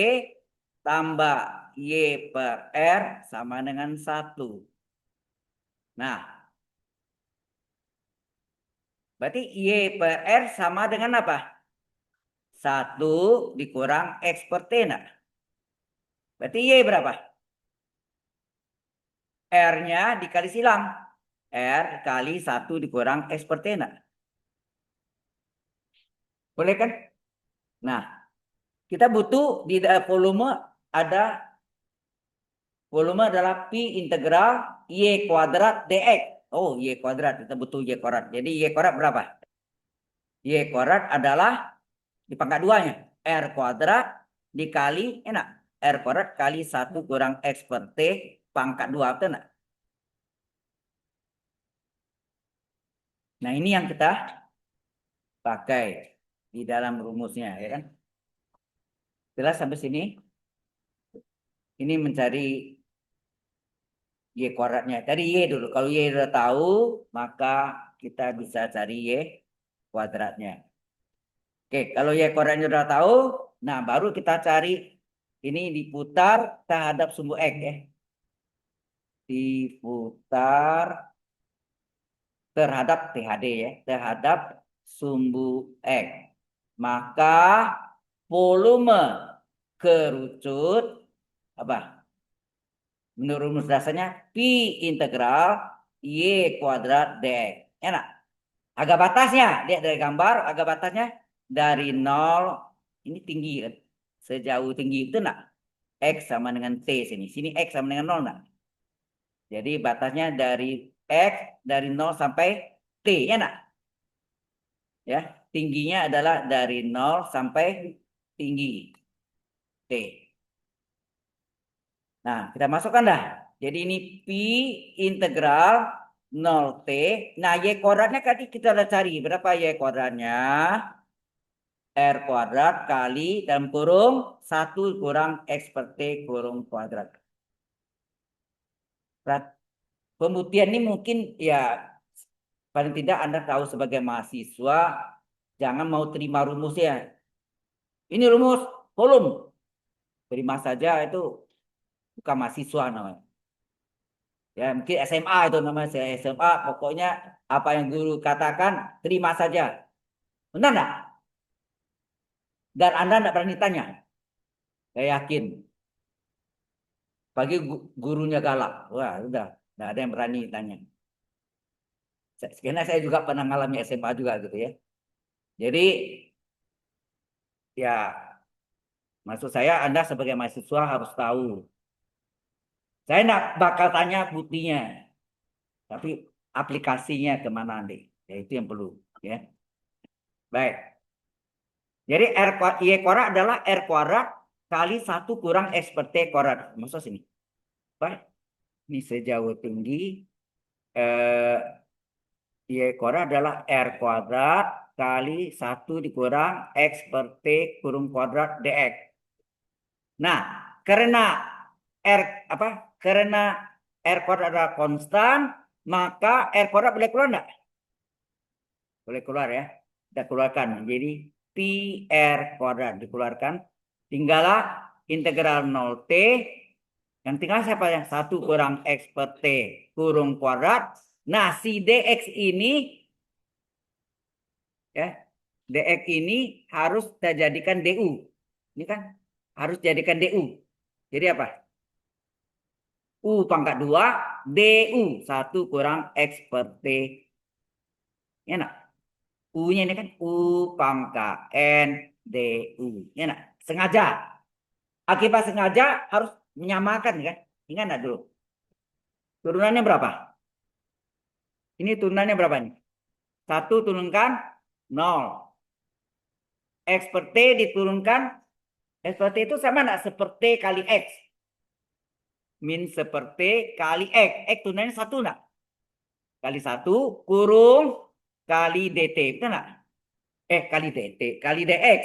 tambah Y per R sama dengan 1. Nah, berarti Y per R sama dengan apa? 1 dikurang X per T. Nah, berarti Y berapa? R-nya dikali silang. R kali 1 dikurang X per T. Nah, boleh kan? Nah, kita butuh di volume ada volume adalah Pi integral Y kuadrat dx. Oh, Y kuadrat. Kita butuh Y kuadrat. Jadi Y kuadrat berapa? Y kuadrat adalah di pangkat 2-nya. R kuadrat dikali, enak. R kuadrat kali 1 kurang X per T pangkat 2. Betul enggak? Nah, ini yang kita pakai di dalam rumusnya. Ya kan? Jelas sampai sini? Ini mencari Y kuadratnya. Cari Y dulu. Kalau Y sudah tahu, maka kita bisa cari Y kuadratnya. Oke, kalau Y kuadratnya sudah tahu, nah baru kita cari ini diputar terhadap sumbu X ya. Diputar terhadap THD ya, terhadap sumbu X. Maka volume kerucut apa? Menurut rumus dasarnya Pi integral Y kuadrat dx. Enak. Agak batasnya, lihat dari gambar, agak batasnya dari 0, ini tinggi kan. Sejauh tinggi itu enggak? X sama dengan T sini. Sini X sama dengan 0 enggak? Jadi batasnya dari X, dari 0 sampai T, ya enggak? Ya, tingginya adalah dari 0 sampai tinggi T. Nah, kita masukkan dah. Jadi ini Pi integral 0T. Nah, Y kuadratnya tadi kita udah cari. Berapa Y kuadratnya? R kuadrat kali dalam kurung 1 kurang X per T kurung kuadrat. Pembuktian ini mungkin ya paling tidak Anda tahu sebagai mahasiswa jangan mau terima rumus ya. Ini rumus volume. Terima saja itu bukan mahasiswa namanya. Ya, mungkin SMA itu namanya. Saya SMA, pokoknya apa yang guru katakan, terima saja. Benar nggak? Dan Anda nggak berani tanya. Saya yakin. Pagi gurunya galak. Wah, udah. Nggak ada yang berani tanya. Karena saya juga pernah ngalami SMA juga gitu ya. Jadi, ya maksud saya Anda sebagai mahasiswa harus tahu. Saya nggak bakal tanya buktinya. Tapi aplikasinya kemana nanti. Ya, itu yang perlu. Ya. Baik. Jadi Y kuadrat adalah R kuadrat kali 1 kurang X per T kuadrat. Maksud sini. Baik. Ini sejauh tinggi. Eh, Y kuadrat adalah R kuadrat kali 1 dikurang X per T kurung kuadrat dx. Nah, karena R apa? Karena R kuadrat adalah konstan, maka R kuadrat boleh keluar enggak? Boleh keluar ya. Kita keluarkan. Jadi pi R kuadrat dikeluarkan. Tinggallah integral 0 T. Yang tinggal siapa yang? 1 kurang X per T kurung kuadrat. Nah, si dx ini ya, dx ini harus kita jadikan du. Ini kan harus jadikan du. Jadi apa? U pangkat 2 du 1 kurang X per T. Ya nak? U-nya ini kan U pangkat N du. Ya nak? Sengaja. Akibat sengaja harus menyamakan kan? Ingat enggak dulu? Turunannya berapa? Ini turunannya berapa nih? 1 turunkan 0. X per T diturunkan. X per T itu sama enggak? Seperti kali X. Min seperti kali X. X turunannya 1 enggak? Kali 1 kurung kali DT. Betul enggak? Kali DT. Kali DX.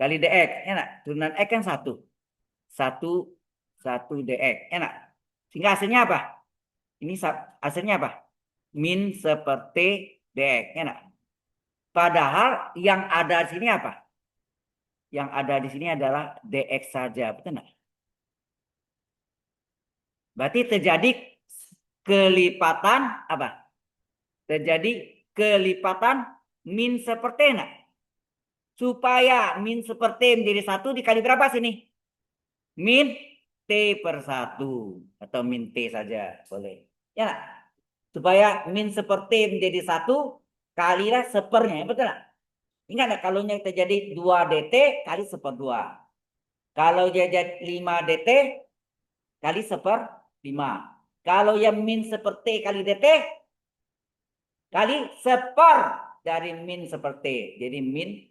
Kali DX. Enak. Turunan X kan 1. 1, 1 DX. Enak. Sehingga hasilnya apa? Ini hasilnya apa? Min seperti DX. Enak. Padahal yang ada di sini apa? Yang ada di sini adalah DX saja. Betul enggak? Berarti terjadi kelipatan apa? Terjadi kelipatan min seperti enggak? Supaya min seperti menjadi 1 dikali berapa sini? Min T per 1. Atau min T saja. Boleh. Ya gak? Supaya min seperti menjadi 1 kalilah sepernya. Betul gak? Ingat gak kalau yang terjadi 2 dt kali seper 2. Kalau dia jadi 5 dt kali seper 5. Kalau yang min seperti kali dt kali seper dari min seperti. Jadi min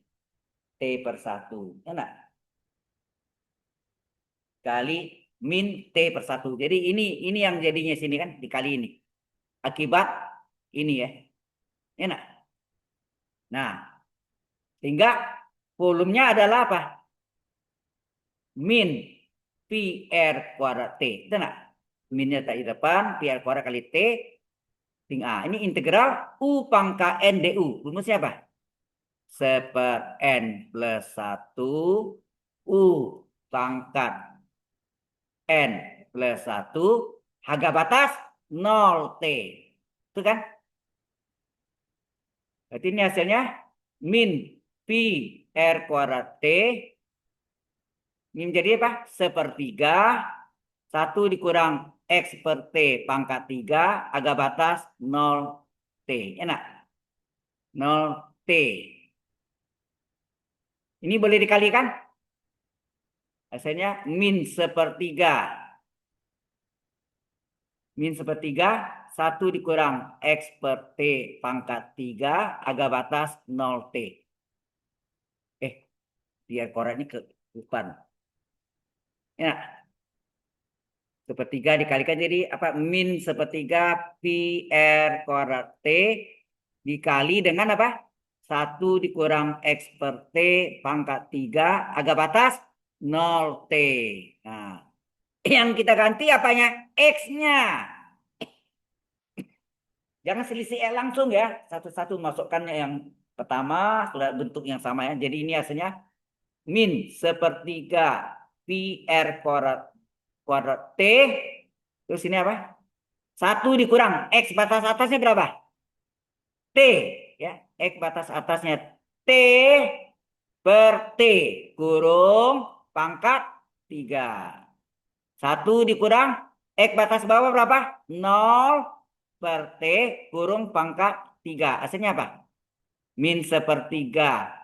T per 1. Enak. Kali min T per 1. Jadi ini yang jadinya sini kan dikali ini. Akibat ini ya. Enak. Nah, sehingga volumenya adalah apa? Min pi R kuadrat T. Itu enggak? Minnya tak di depan, pi R kuadrat kali T. Tinggal ini integral U pangkat N du. Rumusnya apa? Seper N plus 1 U pangkat N plus 1 harga batas 0 T. Itu kan? Berarti ini hasilnya min pi R kuadrat T. Ini menjadi apa? Sepertiga. 1 dikurang X per T pangkat 3. Harga batas 0 T. Enak? 0 T. Ini boleh dikalikan? Hasilnya min sepertiga. Min sepertiga. 1 dikurang X per T pangkat 3. Harga batas 0 T. Biar koran ini ke depan. Ya, sepertiga dikalikan jadi apa? Min sepertiga pi R kuadrat T dikali dengan apa? 1 dikurang X per T pangkat 3 agak batas 0 T. Nah, yang kita ganti apanya? X-nya. Jangan selisih langsung ya. Satu-satu masukkannya yang pertama sudah bentuk yang sama ya. Jadi ini hasilnya min sepertiga pi r kuadrat kuadrat T. Terus ini apa? 1 dikurang X batas atasnya berapa? T. Ya, X batas atasnya T per T kurung pangkat 3. 1 dikurang X batas bawah berapa? 0 per T kurung pangkat 3. Hasilnya apa? Min sepertiga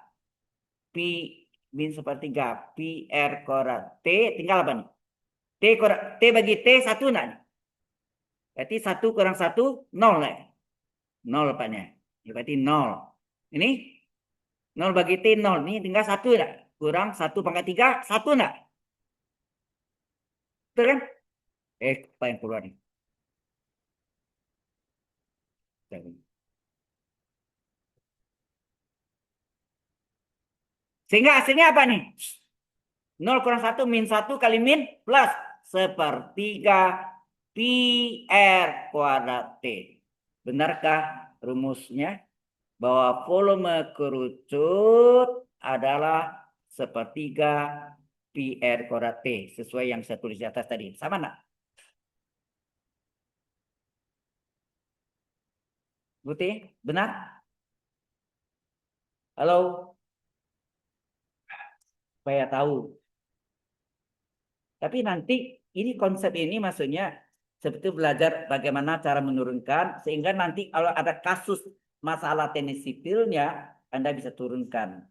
pi min sepertiga pi r kuadrat T tinggal apa nih? T bagi T 1 enggak nih? Berarti 1 kurang 1 0 lah. 0 lepasnya. Ya, berarti 0. Ini 0 bagi T 0. Ini tinggal 1 enggak? Kurang 1 pangkat 3 1 enggak? Betul kan? Apa yang keluar nih? Sehingga hasilnya apa nih? 0 kurang 1 min 1 kali min plus sepertiga pi r kuadrat T. Benarkah rumusnya bahwa volume kerucut adalah sepertiga pi r kuadrat T sesuai yang saya tulis di atas tadi? Sama enggak? Bukti? Benar? Halo? Supaya tahu. Tapi nanti ini konsep ini maksudnya seperti belajar bagaimana cara menurunkan sehingga nanti kalau ada kasus masalah teknis sipilnya Anda bisa turunkan.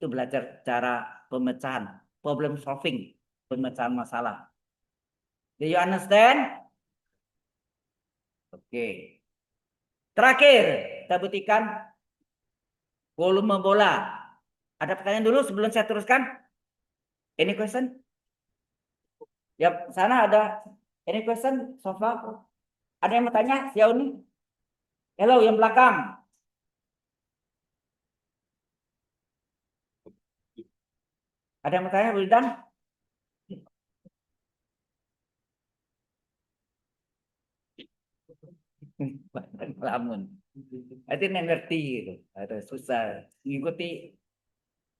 Itu belajar cara pemecahan, problem solving, pemecahan masalah. Do you understand? Oke. Terakhir, kita buktikan volume bola. Ada pertanyaan dulu sebelum saya teruskan? Any question? Ya, sana ada any question so far? Ada yang mau tanya? Sejauh ini? Hello, yang belakang. Ada yang mau tanya, Wildan? Lamun. Itu ngerti gitu. Ada susah. Mengikuti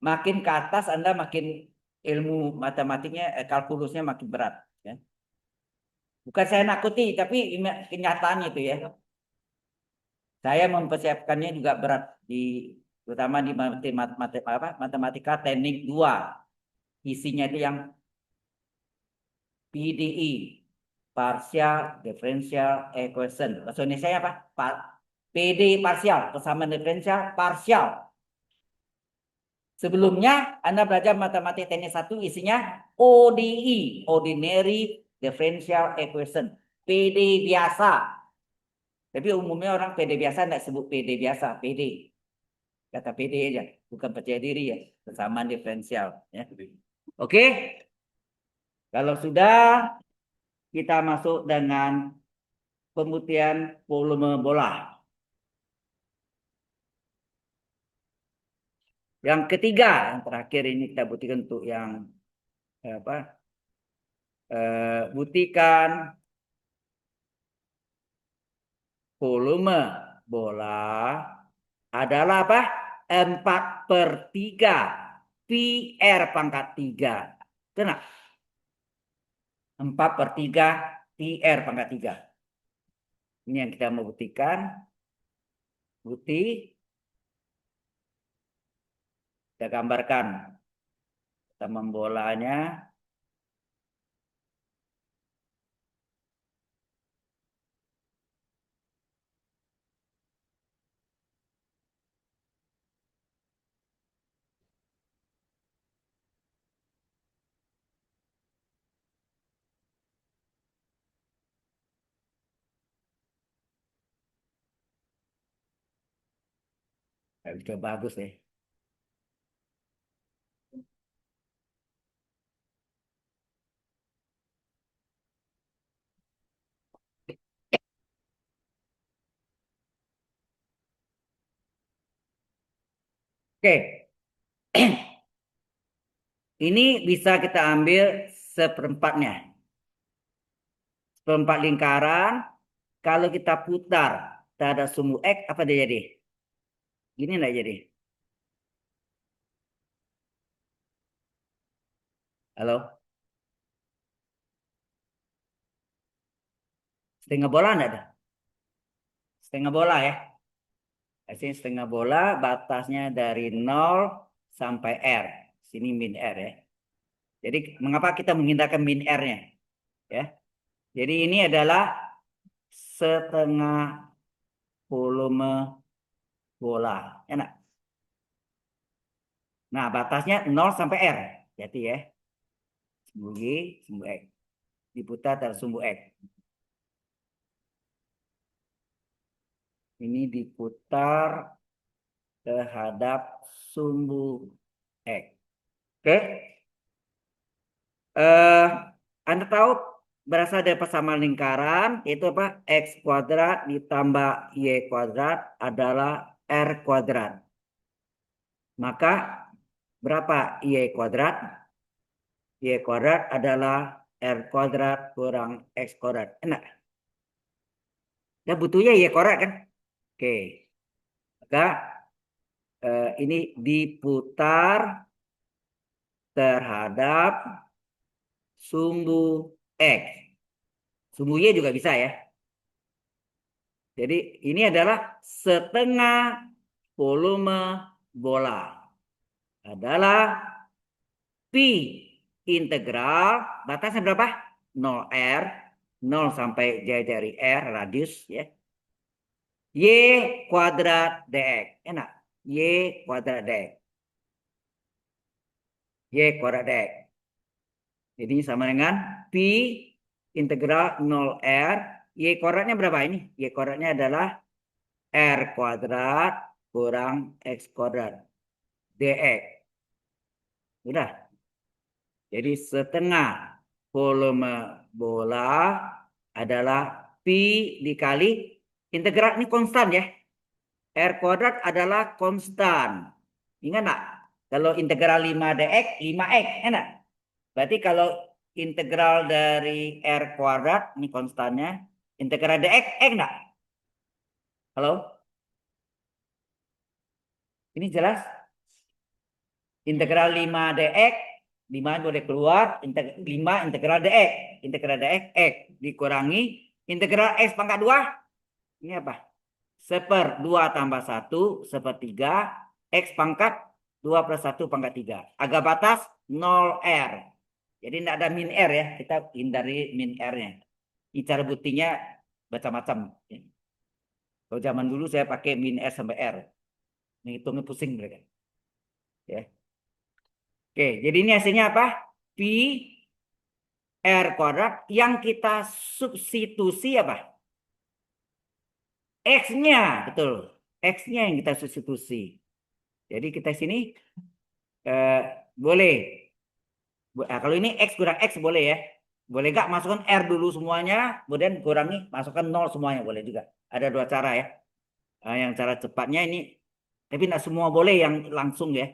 makin ke atas Anda makin ilmu matematiknya, kalkulusnya makin berat. Ya. Bukan saya nakuti, tapi kenyataan itu ya. Saya mempersiapkannya juga berat di terutama di matematika teknik 2. Isinya itu yang PDE, partial differential equation. Bahasa Indonesia apa? PD parsial, persamaan diferensial parsial. Sebelumnya Anda belajar matematika teknik 1 isinya ODE, ordinary differential equation. PD biasa. Tapi umumnya orang PD biasa tidak sebut PD biasa, PD. Kata PD aja, bukan percaya diri ya. Persamaan diferensial. Ya. Oke, kalau sudah kita masuk dengan pembuktian volume bola. Yang ketiga, yang terakhir ini kita buktikan untuk yang apa? Buktikan volume bola adalah apa? 4/3 pi r pangkat 3. Kenapa? 4/3 pi r pangkat 3. Ini yang kita mau buktikan. Bukti. Kita gambarkan. Kita membolanya. Sudah bagus ya. Oke. Ini bisa kita ambil seperempatnya. Seperempat lingkaran. Kalau kita putar terhadap sumbu X, apa dia jadi? Gini enggak jadi? Halo? Setengah bola enggak ada? Setengah bola ya. Sini setengah bola batasnya dari nol sampai R. Sini min R ya. Jadi mengapa kita menghindarkan min R-nya? Ya. Jadi ini adalah setengah volume bola. Enak. Nah, batasnya nol sampai R. Jadi ya, sumbu G, sumbu X. Diputar dari sumbu X. Ini diputar terhadap sumbu X. Oke? Eh, Anda tahu berasal dari persamaan lingkaran, itu apa? X kuadrat ditambah Y kuadrat adalah R kuadrat. Maka berapa Y kuadrat? Y kuadrat adalah R kuadrat kurang X kuadrat. Enak. Dan butuhnya Y kuadrat kan? Oke. Maka ini diputar terhadap sumbu X. Sumbu Y juga bisa ya. Jadi ini adalah setengah volume bola. Adalah Pi integral batasnya berapa? 0 R, 0 sampai dari R radius ya. Y kuadrat dx. Enak. Y kuadrat dx. Y kuadrat dx. Jadi sama dengan Pi integral 0 R. Y kuadratnya berapa ini? Y kuadratnya adalah R kuadrat kurang X kuadrat dx. Udah. Jadi setengah volume bola adalah Pi dikali integral ini konstan ya. R kuadrat adalah konstan. Ingat nggak? Kalau integral 5 dx, 5x. Enak. Berarti kalau integral dari R kuadrat, ini konstannya. Integral dx, x enggak? Halo? Ini jelas? Integral 5 dx, 5 boleh keluar. 5 integral dx. Integral dx, x. Dikurangi integral x pangkat 2. Ini apa? Seper 2 tambah 1, sepertiga. X pangkat 2 plus 1 pangkat 3. Agak batas 0 R. Jadi tidak ada min R ya. Kita hindari min R-nya. Ini cara buktinya macam-macam. Kalau zaman dulu saya pakai min R sampai R. Menghitungnya pusing mereka. Ya. Oke, jadi ini hasilnya apa? Pi R kuadrat yang kita substitusi apa? X-nya, betul. X-nya yang kita substitusi. Jadi kita sini eh, boleh. Kalau ini X kurang X boleh ya. Boleh nggak masukkan R dulu semuanya, kemudian kurangi, masukkan 0 semuanya. Boleh juga. Ada dua cara ya. Yang cara cepatnya ini, tapi tidak semua boleh yang langsung ya.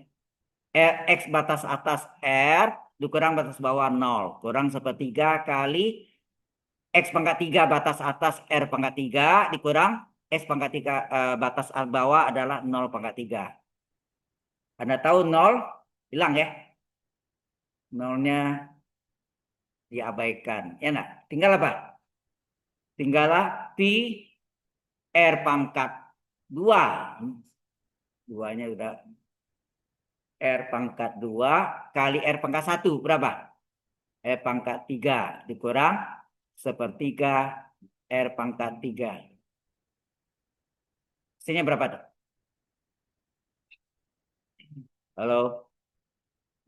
X batas atas R dikurang batas bawah 0. Kurang sepertiga kali X pangkat 3 batas atas R pangkat 3 dikurang X pangkat 3 batas bawah adalah 0 pangkat 3. Anda tahu 0 hilang ya. Nolnya diabaikan. Ya nah, tinggal apa? Tinggallah pi R pangkat 2. Duanya udah R pangkat 2 kali R pangkat 1 berapa? R pangkat 3 dikurang sepertiga R pangkat 3. Hasilnya berapa tuh? Halo,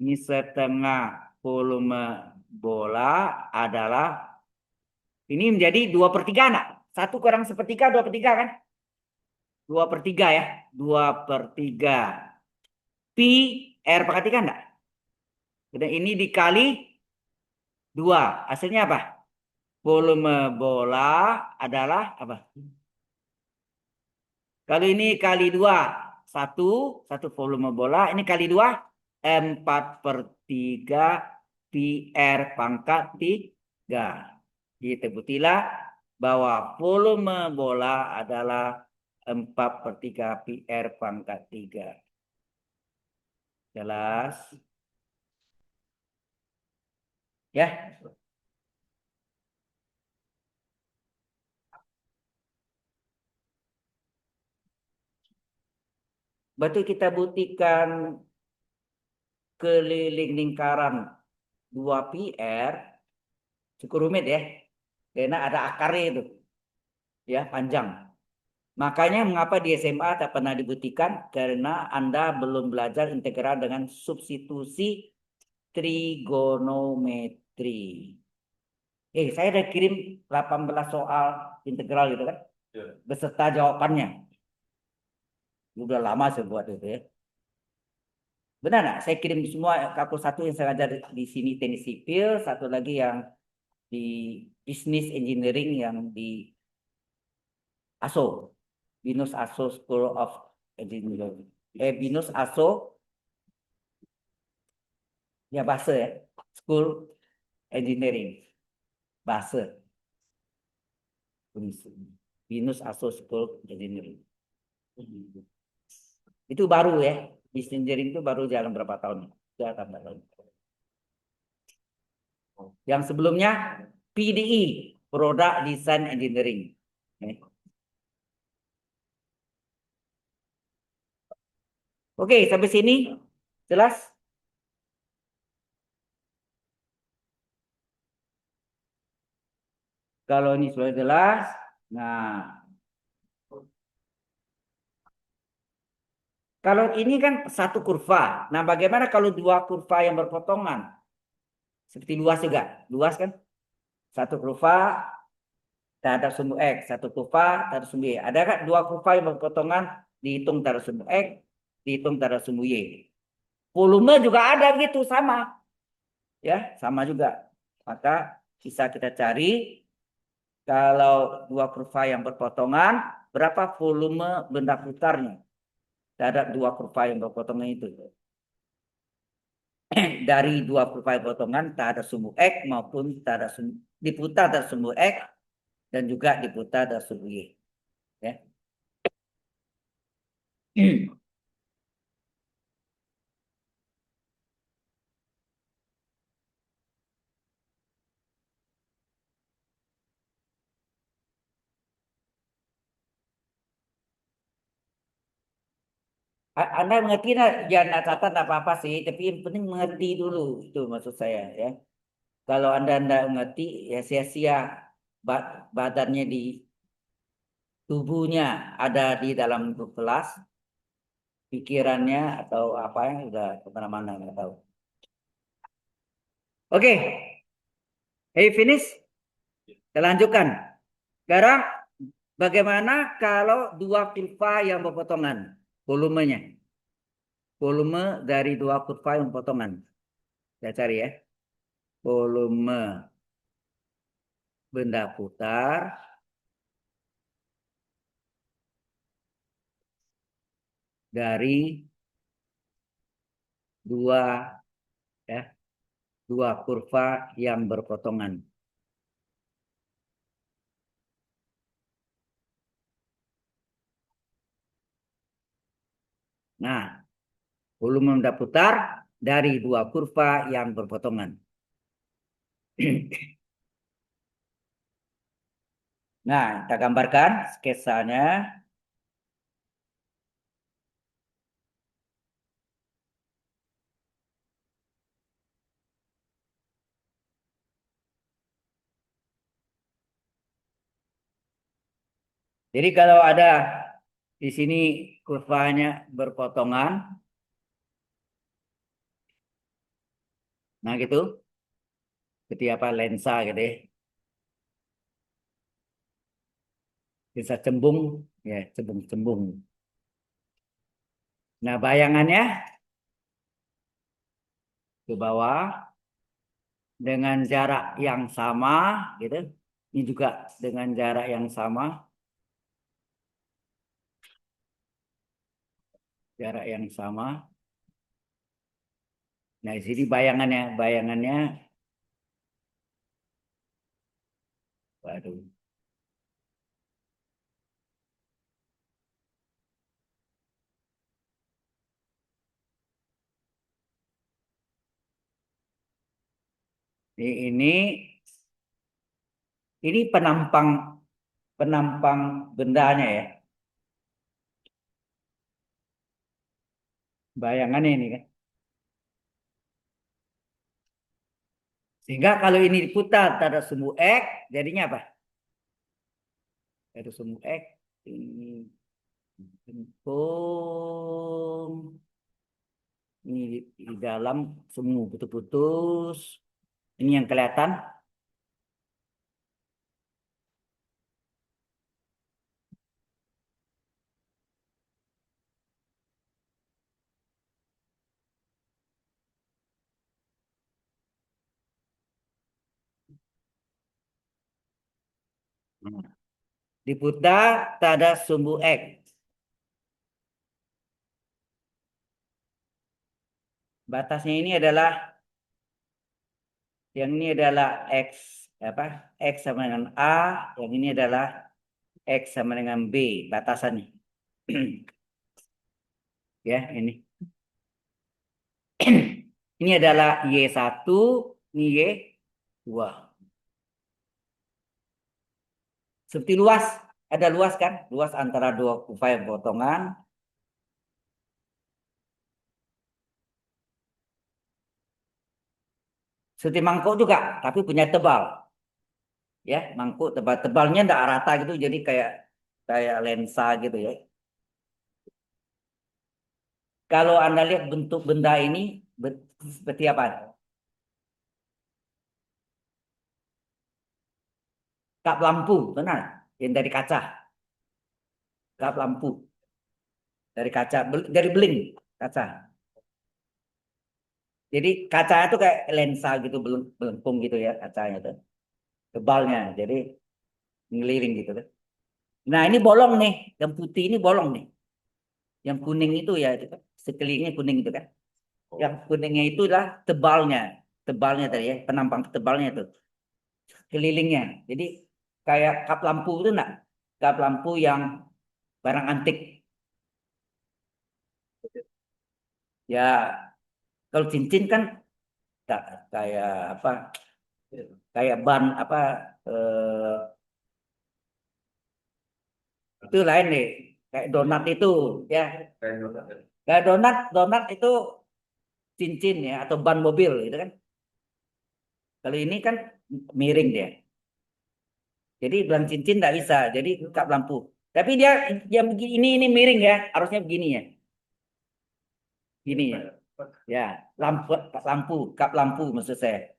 ini setengah volume bola adalah ini menjadi 2/3 anak. 1 kurang sepertiga 2/3 kan? 2/3 ya. 2/3 pi R pangkat 3 enggak? Dan ini dikali 2. Hasilnya apa? Volume bola adalah apa? Kalau ini kali 2, satu volume bola. Ini kali 2, 4/3 pi R pangkat 3. Kita buktilah bahwa volume bola adalah 4/3 pi R pangkat 3. Jelas? Ya, berarti kita buktikan keliling lingkaran 2πr cukup rumit ya. Karena ada akarnya itu, ya panjang. Makanya mengapa di SMA tak pernah dibuktikan? Karena Anda belum belajar integral dengan substitusi trigonometri. Saya udah kirim 18 soal integral gitu kan, beserta jawabannya. Udah lama saya buat itu ya. Benar nggak? Saya kirim semua kalkulus satu yang saya ajar di sini teknik sipil, satu lagi yang di business engineering yang di ASO, Binus ASO School of Engineering. Binus ASO, ya bahasa ya, School Engineering, bahasa. Binus ASO School Engineering. Itu baru ya, business engineering itu baru jalan berapa tahun? Sudah tambah tahun. Yang sebelumnya PDE, Product Design Engineering. Oke, sampai sini jelas? Kalau ini sudah jelas, nah kalau ini kan satu kurva. Nah, bagaimana kalau dua kurva yang berpotongan? Seperti luas juga, luas kan? Satu kurva terhadap sumbu X, satu kurva terhadap sumbu Y. Ada kan dua kurva yang berpotongan dihitung terhadap sumbu X, dihitung terhadap sumbu Y. Volume juga ada gitu sama, ya sama juga. Maka bisa kita cari kalau dua kurva yang berpotongan, berapa volume benda putarnya terhadap dua kurva yang berpotongan itu. Dari dua kurva yang berpotongan terhadap sumbu X maupun terhadap sumbu, diputar terhadap sumbu X dan juga diputar terhadap sumbu Y. Ya. Anda mengerti nak? Jangan catatan apa-apa sih, tapi yang penting mengerti dulu itu maksud saya ya. Kalau Anda tidak mengerti ya sia-sia badannya di tubuhnya ada di dalam kelas, pikirannya atau apa yang udah kemana-mana nggak tahu. Oke, finish. Kita lanjutkan. Sekarang bagaimana kalau dua kurva yang berpotongan volumenya? Volume dari dua kurva yang berpotongan. Saya cari ya. Volume benda putar dari dua ya, dua kurva yang berpotongan. Nah, volume benda putar dari dua kurva yang berpotongan. Nah, kita gambarkan sketsanya. Jadi kalau ada di sini kurvanya berpotongan, nah gitu, seperti apa lensa gitu ya, lensa cembung, ya cembung-cembung. Nah bayangannya ke bawah dengan jarak yang sama, gitu. Ini juga dengan jarak yang sama, jarak yang sama. Nah di sini bayangannya, waduh. Ini penampang penampang bendanya ya. Bayangannya ini kan. Sehingga kalau ini diputar ada sumbu X, jadinya apa? Ada sumbu X. Ini lengkung. Ini di dalam sumbu putus-putus. Ini yang kelihatan. Diputar tak ada sumbu X. Batasnya ini adalah yang ini adalah X apa? X sama dengan A, yang ini adalah X sama dengan B batasannya. Ya, ini. Ini adalah Y1, ini Y2. Seperti luas, ada luas kan? Luas antara dua upaya potongan. Seperti mangkok juga, tapi punya tebal. Ya, mangkuk tebal-tebalnya enggak rata gitu, jadi kayak kayak lensa gitu ya. Kalau Anda lihat bentuk benda ini seperti apa? Kap lampu, benar? Yang dari kaca. Kap lampu dari kaca, dari beling kaca. Jadi kaca itu kayak lensa gitu, belengkung gitu ya kacanya tuh. Tebalnya, jadi ngeliring gitu kan. Nah ini bolong nih, yang putih ini bolong nih. Yang kuning itu ya, itu kan. Sekelilingnya kuning itu kan. Yang kuningnya itulah tebalnya, tebalnya tadi ya, penampang tebalnya itu, kelilingnya. Jadi kayak kap lampu itu enggak? Kap lampu yang barang antik. Ya, kalau cincin kan kayak apa? Kayak ban apa? Eh, itu lain nih. Kayak donat itu, ya. Kayak donat, donat itu cincin ya atau ban mobil gitu kan. Kalau ini kan miring dia. Jadi bilang cincin nggak bisa. Jadi kap lampu. Tapi dia yang begini ini miring ya. Harusnya begini ya. Gini ya. Ya, lampu lampu, kap lampu maksud saya.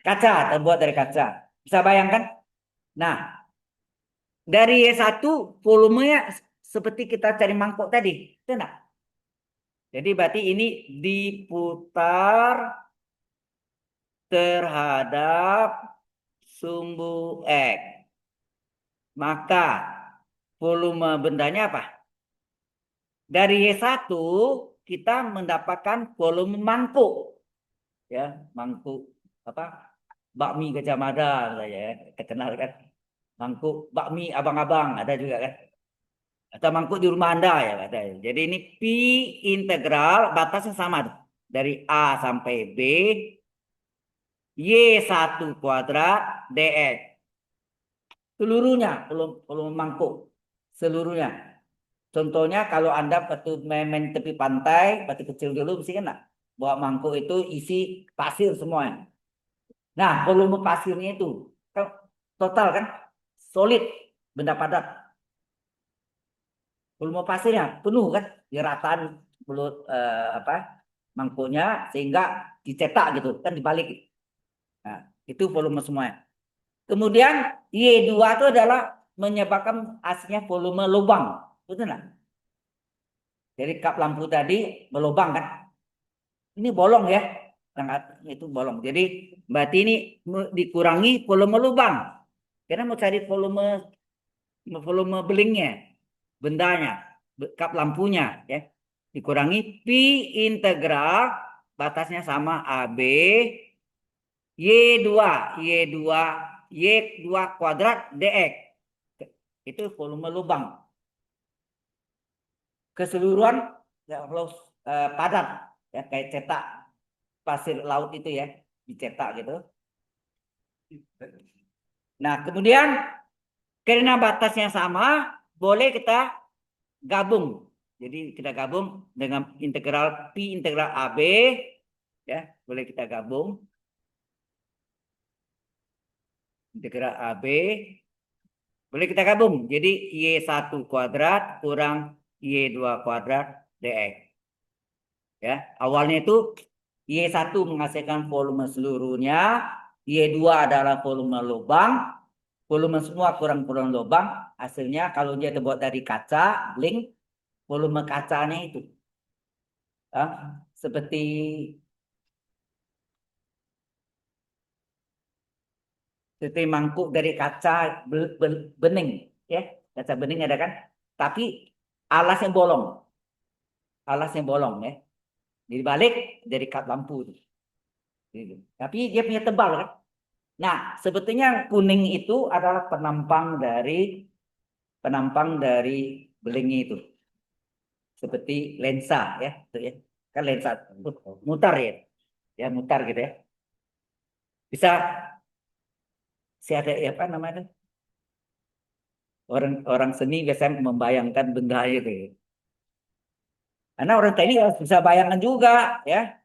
Kaca terbuat dari kaca. Bisa bayangkan? Nah, dari Y1 volumenya seperti kita cari mangkok tadi. Itu enggak? Jadi berarti ini diputar terhadap sumbu X. Maka volume bendanya apa? Dari Y1 kita mendapatkan volume mangkuk. Ya, mangkuk apa? Bakmi Gajah Mada saya ya. Terkenal kan. Mangkuk bakmi abang-abang ada juga kan. Atau mangkuk di rumah Anda ya katanya. Jadi ini pi integral batasnya sama tuh. Dari A sampai B Y1 kuadrat dx. Seluruhnya belum mangkuk. Seluruhnya. Contohnya kalau Anda waktu main tepi pantai, waktu kecil dulu mesti kan nak bawa mangkuk itu isi pasir semua. Nah, volume pasirnya itu kan total kan solid, benda padat. Volume pasirnya penuh kan, dirataan mulut apa mangkuknya sehingga dicetak gitu kan dibalik. Nah, itu volume semuanya. Kemudian Y2 itu adalah menyebabkan aslinya volume lubang. Betul nggak? Jadi kap lampu tadi melubang kan? Ini bolong ya. Sangat itu bolong. Jadi berarti ini dikurangi volume lubang. Karena mau cari volume volume belingnya, bendanya, kap lampunya ya. Dikurangi pi integral batasnya sama AB Y2 Y2 Y2 kuadrat dx. Itu volume lubang. Keseluruhan ya, padat ya kayak cetak pasir laut itu ya, dicetak gitu. Nah, kemudian karena batasnya sama, boleh kita gabung. Jadi kita gabung dengan integral Pi integral AB, ya, boleh kita gabung integral AB, boleh kita gabung. Jadi Y1 kuadrat kurang Y2 kuadrat dx. Ya, awalnya itu Y1 menghasilkan volume seluruhnya, Y2 adalah volume lubang, volume semua kurang-kurang lubang, hasilnya kalau dia terbuat dari kaca, link, volume kacanya itu. Ya, seperti mangkuk dari kaca bening, ya, kaca bening ada kan? Tapi alasnya bolong, alasnya bolong ya. Jadi balik dari kat lampu itu. Gitu. Tapi dia punya tebal kan? Nah, sebetulnya kuning itu adalah penampang dari belengnya itu, seperti lensa ya, itu ya. Kan lensa mutar ya, ya mutar gitu ya. Bisa si ada ya, apa namanya? Orang seni biasanya membayangkan benda itu. Ya. Karena orang teknik harus bisa bayangkan juga ya.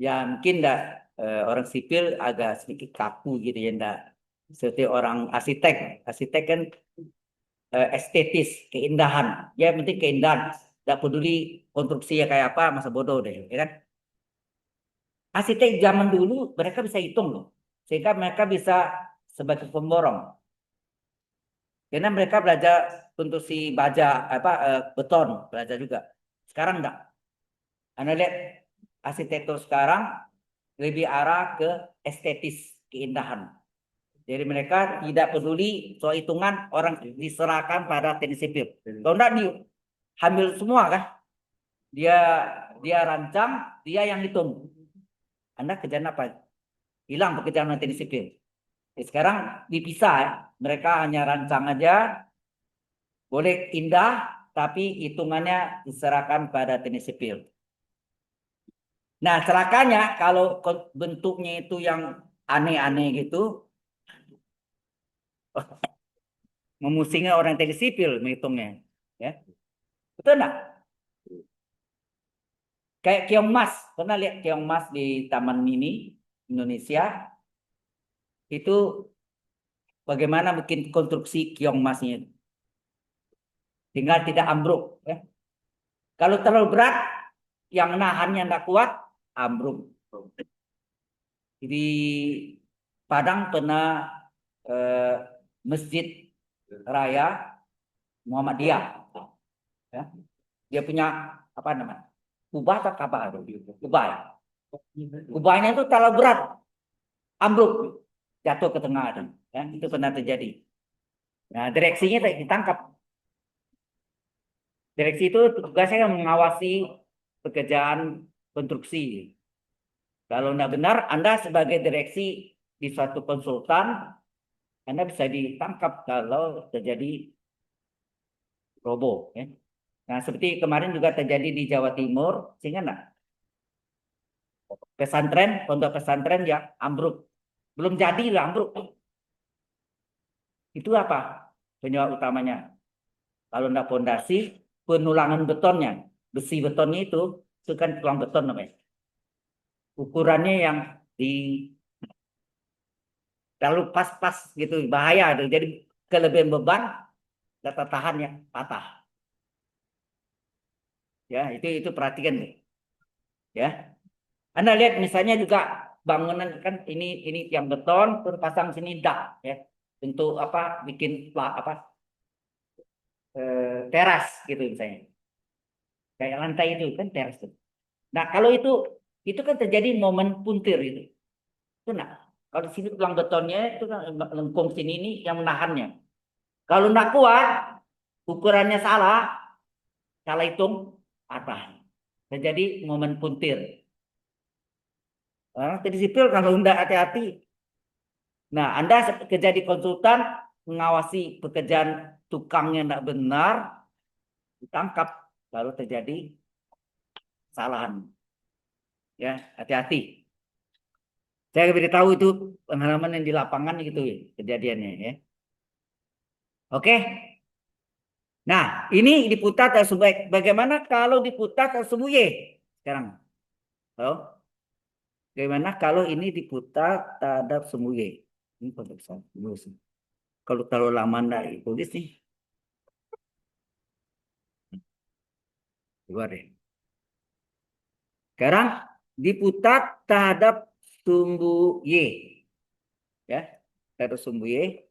Ya mungkin enggak, orang sipil agak sedikit kaku gitu ya enggak. Seperti orang arsitek. Arsitek kan estetis, keindahan. Ya yang penting keindahan. Enggak peduli konstruksinya kayak apa, masa bodoh deh, ya kan? Arsitek zaman dulu mereka bisa hitung loh. Sehingga mereka bisa sebagai pemborong. Karena mereka belajar konstruksi baja apa beton, belajar juga. Sekarang enggak. Anda lihat arsitektur sekarang lebih arah ke estetis, keindahan. Jadi mereka tidak peduli soal hitungan, orang diserahkan pada teknik sipil. Kalau enggak diambil semua kan? Dia dia rancang, dia yang hitung. Anda kerjaan apa? Hilang pekerjaan teknik sipil. Sekarang dipisah ya. Mereka hanya rancang aja, boleh indah, tapi hitungannya diserahkan pada teknik sipil. Nah, celakanya kalau bentuknya itu yang aneh-aneh gitu, memusingnya orang teknik sipil menghitungnya. Ya, betul enggak? Kayak keong mas, pernah lihat keong mas di Taman Mini Indonesia? Itu bagaimana bikin konstruksi keong masnya, tinggal tidak ambruk. Ya. Kalau terlalu berat, yang nahannya tidak kuat, ambruk. Di Padang pernah eh, Masjid Raya Muhammadiyah, ya. Dia punya apa namanya? Kubah atau kabah? Kubah. Ya. Kubahnya itu terlalu berat, ambruk, jatuh ke tengah. Ya, itu pernah terjadi. Nah, direksinya ditangkap. Direksi itu tugasnya kan mengawasi pekerjaan konstruksi. Kalau tidak benar, Anda sebagai direksi di suatu konsultan, Anda bisa ditangkap kalau terjadi robo. Ya. Nah, seperti kemarin juga terjadi di Jawa Timur, sehingga nah, pesantren, pondok pesantren yang ambruk. Belum jadi lah ambruk. Itu apa penyebab utamanya? Kalau tidak fondasi, penulangan betonnya, besi betonnya itu kan tulang beton namanya. Ukurannya yang di terlalu pas-pas gitu, bahaya tuh. Jadi kelebihan beban, data tahannya patah. Ya, itu perhatikan nih. Ya, Anda lihat misalnya juga bangunan kan ini yang beton, terus pasang sini dak, ya, untuk apa? Bikin apa? Teras gitu misalnya. Kayak lantai itu kan teras tuh. Nah, kalau itu kan terjadi momen puntir itu. Itu nah, kalau di sini tulang betonnya itu kan lengkung sini ini yang menahannya. Kalau tidak kuat, ukurannya salah, salah hitung, patah. Terjadi momen puntir. Orang jadi sipil kalau tidak hati-hati. Nah, Anda kerja di konsultan, mengawasi pekerjaan tukangnya tidak benar, ditangkap, lalu terjadi kesalahan. Ya, hati-hati. Saya beritahu itu pengalaman yang di lapangan gitu ya, kejadiannya ya. Oke. Nah, ini diputar tersebut. Bagaimana kalau diputar tersebut Y? Sekarang. Halo? Bagaimana kalau ini diputar terhadap semu Y? Ini pemeriksaan dulu sih. Kalau terlalu lama enggak tulis nih. Keluar deh. Sekarang diputar terhadap sumbu Y. Ya. Terhadap sumbu Y.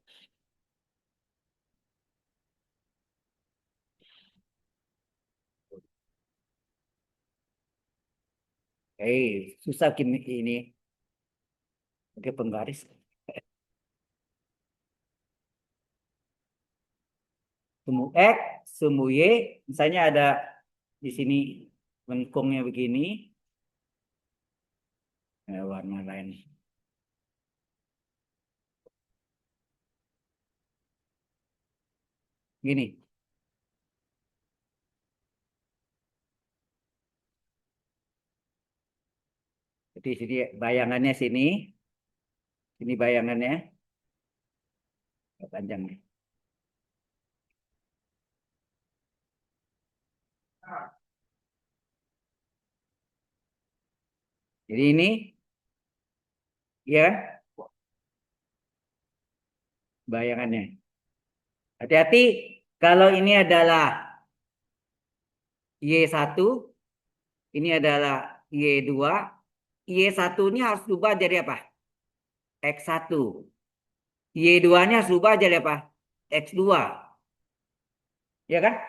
Susah ini. Oke, penggaris. Sumbu X, sumbu Y. Misalnya ada di sini lengkungnya begini. Warna lain. Gini. Jadi sini bayangannya sini. Ini bayangannya. Panjang nih. Jadi ini ya bayangannya. Hati-hati kalau ini adalah Y1, ini adalah Y2. Y1 ini harus berubah jadi apa? X1. Y2-nya harus berubah jadi apa? X2. Ya kan?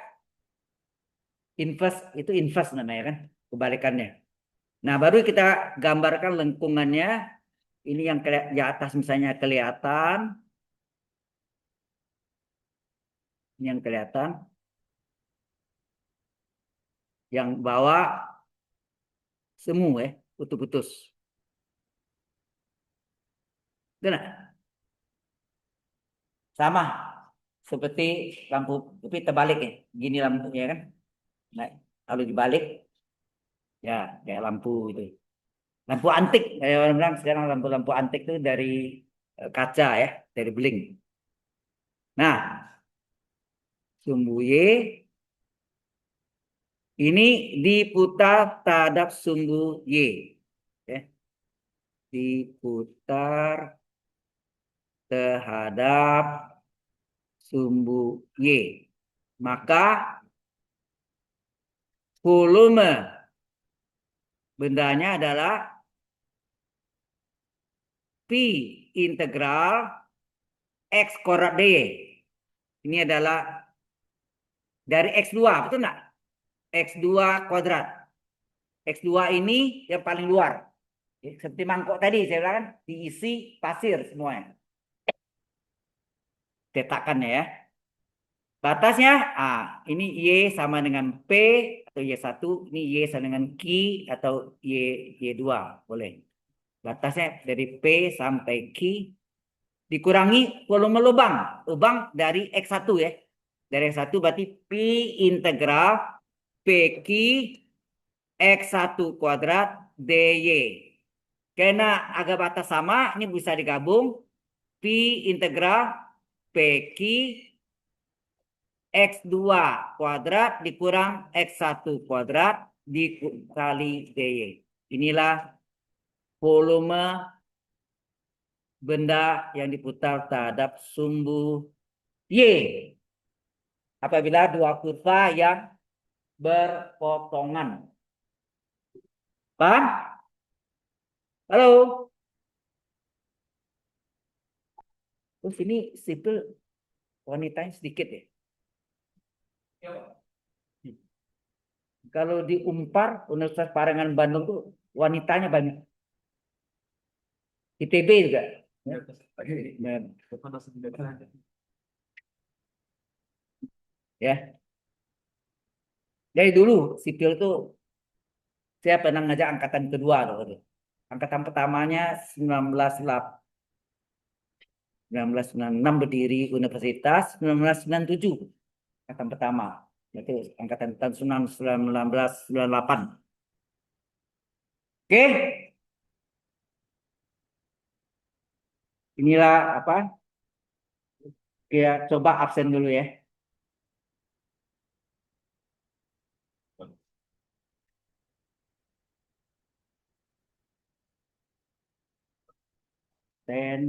Inverse itu inverse namanya kan? Kebalikannya. Nah, baru kita gambarkan lengkungannya. Ini yang di atas misalnya kelihatan. Ini yang kelihatan. Yang bawah semu ya, putus-putus. Benar? Sama seperti lampu, tapi terbalik ya. Gini lampunya kan. Nah, kalau dibalik ya kayak lampu itu. Lampu antik, kayak orang bilang sekarang lampu-lampu antik itu dari kaca ya, dari beling. Nah, sumbu Y ini diputar terhadap sumbu Y. Ya, diputar terhadap sumbu Y. Maka volume bendanya adalah P integral X kuadrat DY. Ini adalah dari X2, betul nggak? X2 kuadrat. X2 ini yang paling luar. Seperti mangkok tadi, saya bilang kan, diisi pasir semuanya. Cetakannya ya. Batasnya, ini Y sama dengan P atau Y1, ini Y sama dengan Q atau Y2, boleh. Batasnya dari P sampai Q, dikurangi volume lubang. Lubang dari X1 ya. Dari X1 berarti P integral PQ X1 kuadrat DY. Karena agak batas sama, ini bisa digabung. P integral PQ X2 kuadrat dikurang X1 kuadrat dikali DY. Inilah volume benda yang diputar terhadap sumbu Y. Apabila dua kurva yang berpotongan. Paham? Halo? Oh, sini sipil wanitanya sedikit ya? Kalau di Unpar, Universitas Parayangan Bandung tuh wanitanya banyak. ITB juga. Ya. Dari dulu sipil tuh saya pernah ngajak angkatan kedua loh. Angkatan pertamanya 1996 berdiri universitas, 1997 angkatan pertama. Itu angkatan tahun 1998. Oke? Inilah apa? Ya, coba absen dulu ya. Dan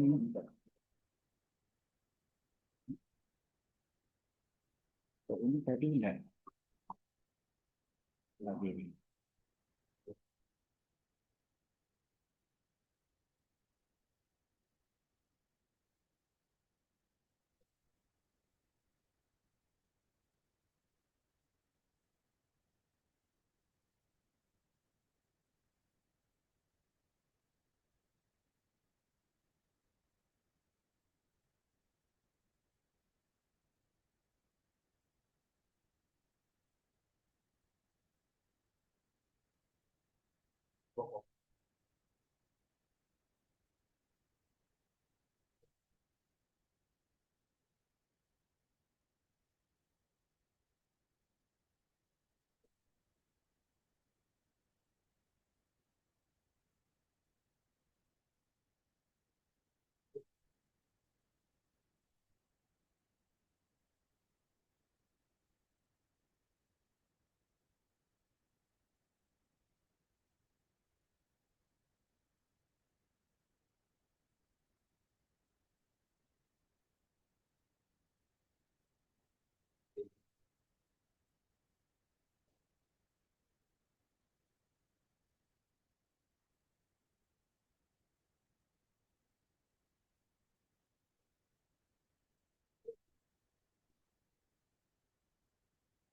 ini tadi enggak lagi.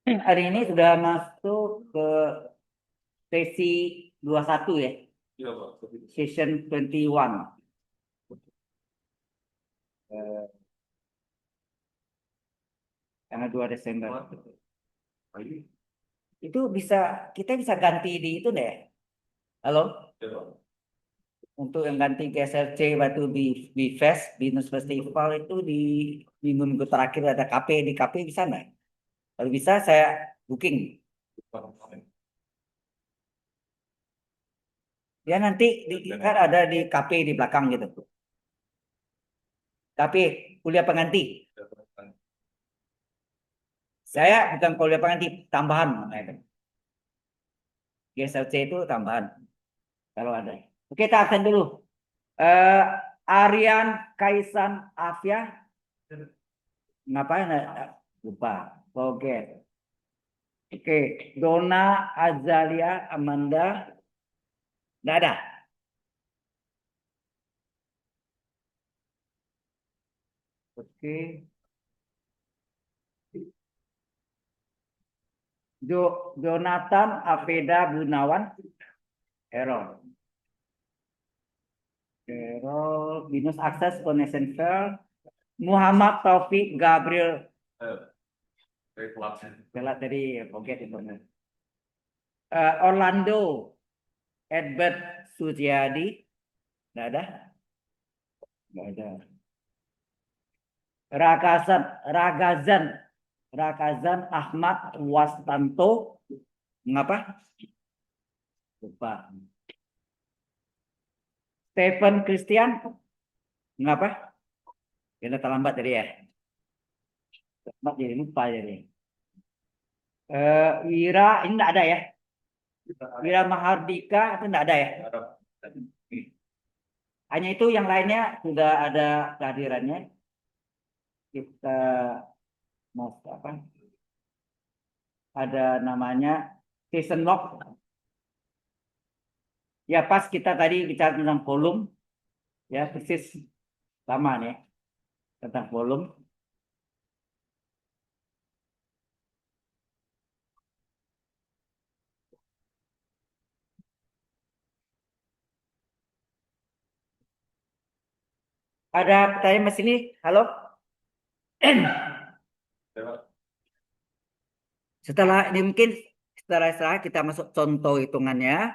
Hari ini sudah masuk ke sesi 21 ya. Iya, Pak. Session 21. Eh, tanggal 2 Desember. Itu bisa kita bisa ganti di itu deh. Halo? Untuk yang ganti GSRC Batu Bifest Binus Festival itu di minggu-minggu terakhir ada KP di KP bisa nggak? Kalau bisa saya booking. Ya nanti kan ada di KP di belakang gitu. KP kuliah pengganti. Saya bukan kuliah pengganti tambahan namanya. GSLC itu tambahan kalau ada. Oke, kita absen dulu. Eh Aryan Kaisan Afia ngapain? Lupa. Oke. Oke, Dona Azalia Amanda nggak ada. Oke. Jonathan Aveda Gunawan error. Error minus akses connection fail. Muhammad Taufik Gabriel Bella tadi forget itu. Orlando Edward Sujiadi nggak ada. Nggak ada. Ragazan Ragazan Ragazan Ahmad Wastanto ngapa? Lupa. Stephen Christian ngapa? Kita terlambat tadi ya. Terlambat jadi lupa jadi. Wira ini enggak ada ya. Wira Mahardika itu enggak ada ya. Hanya itu yang lainnya sudah ada kehadirannya. Kita mau apa? Ada namanya season log. Ya pas kita tadi bicara tentang volume ya persis sama nih tentang volume. Ada pertanyaan mas ini? Halo? Setelah ini mungkin setelah kita masuk contoh hitungannya.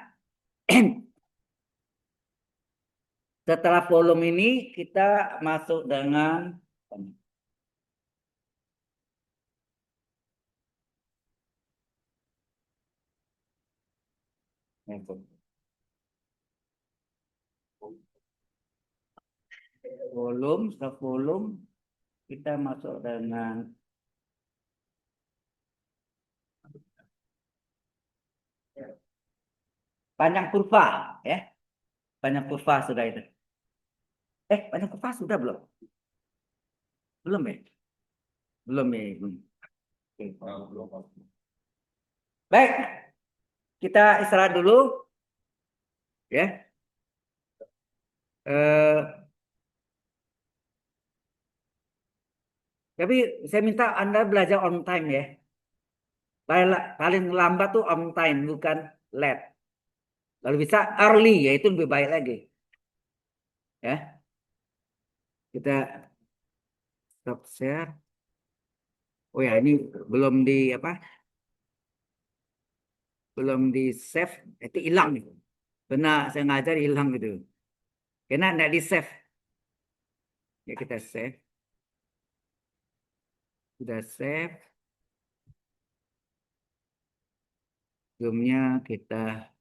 Setelah volume ini kita masuk dengan volume, stroke volume, kita masuk dengan panjang kurva, ya. Panjang kurva sudah itu. Panjang kurva sudah belum? Belum ya? Belum ya. Belum. Oke. Baik, kita istirahat dulu, ya. Eh, tapi saya minta Anda belajar on time ya. Paling lambat tuh on time, bukan late. Kalau bisa early, ya itu lebih baik lagi. Ya, kita stop share. Oh ya, ini belum di apa? Belum di save. Itu hilang nih. Benar, saya ngajar hilang gitu. Karena nggak di save. Ya kita save. Sudah save. Zoom-nya kita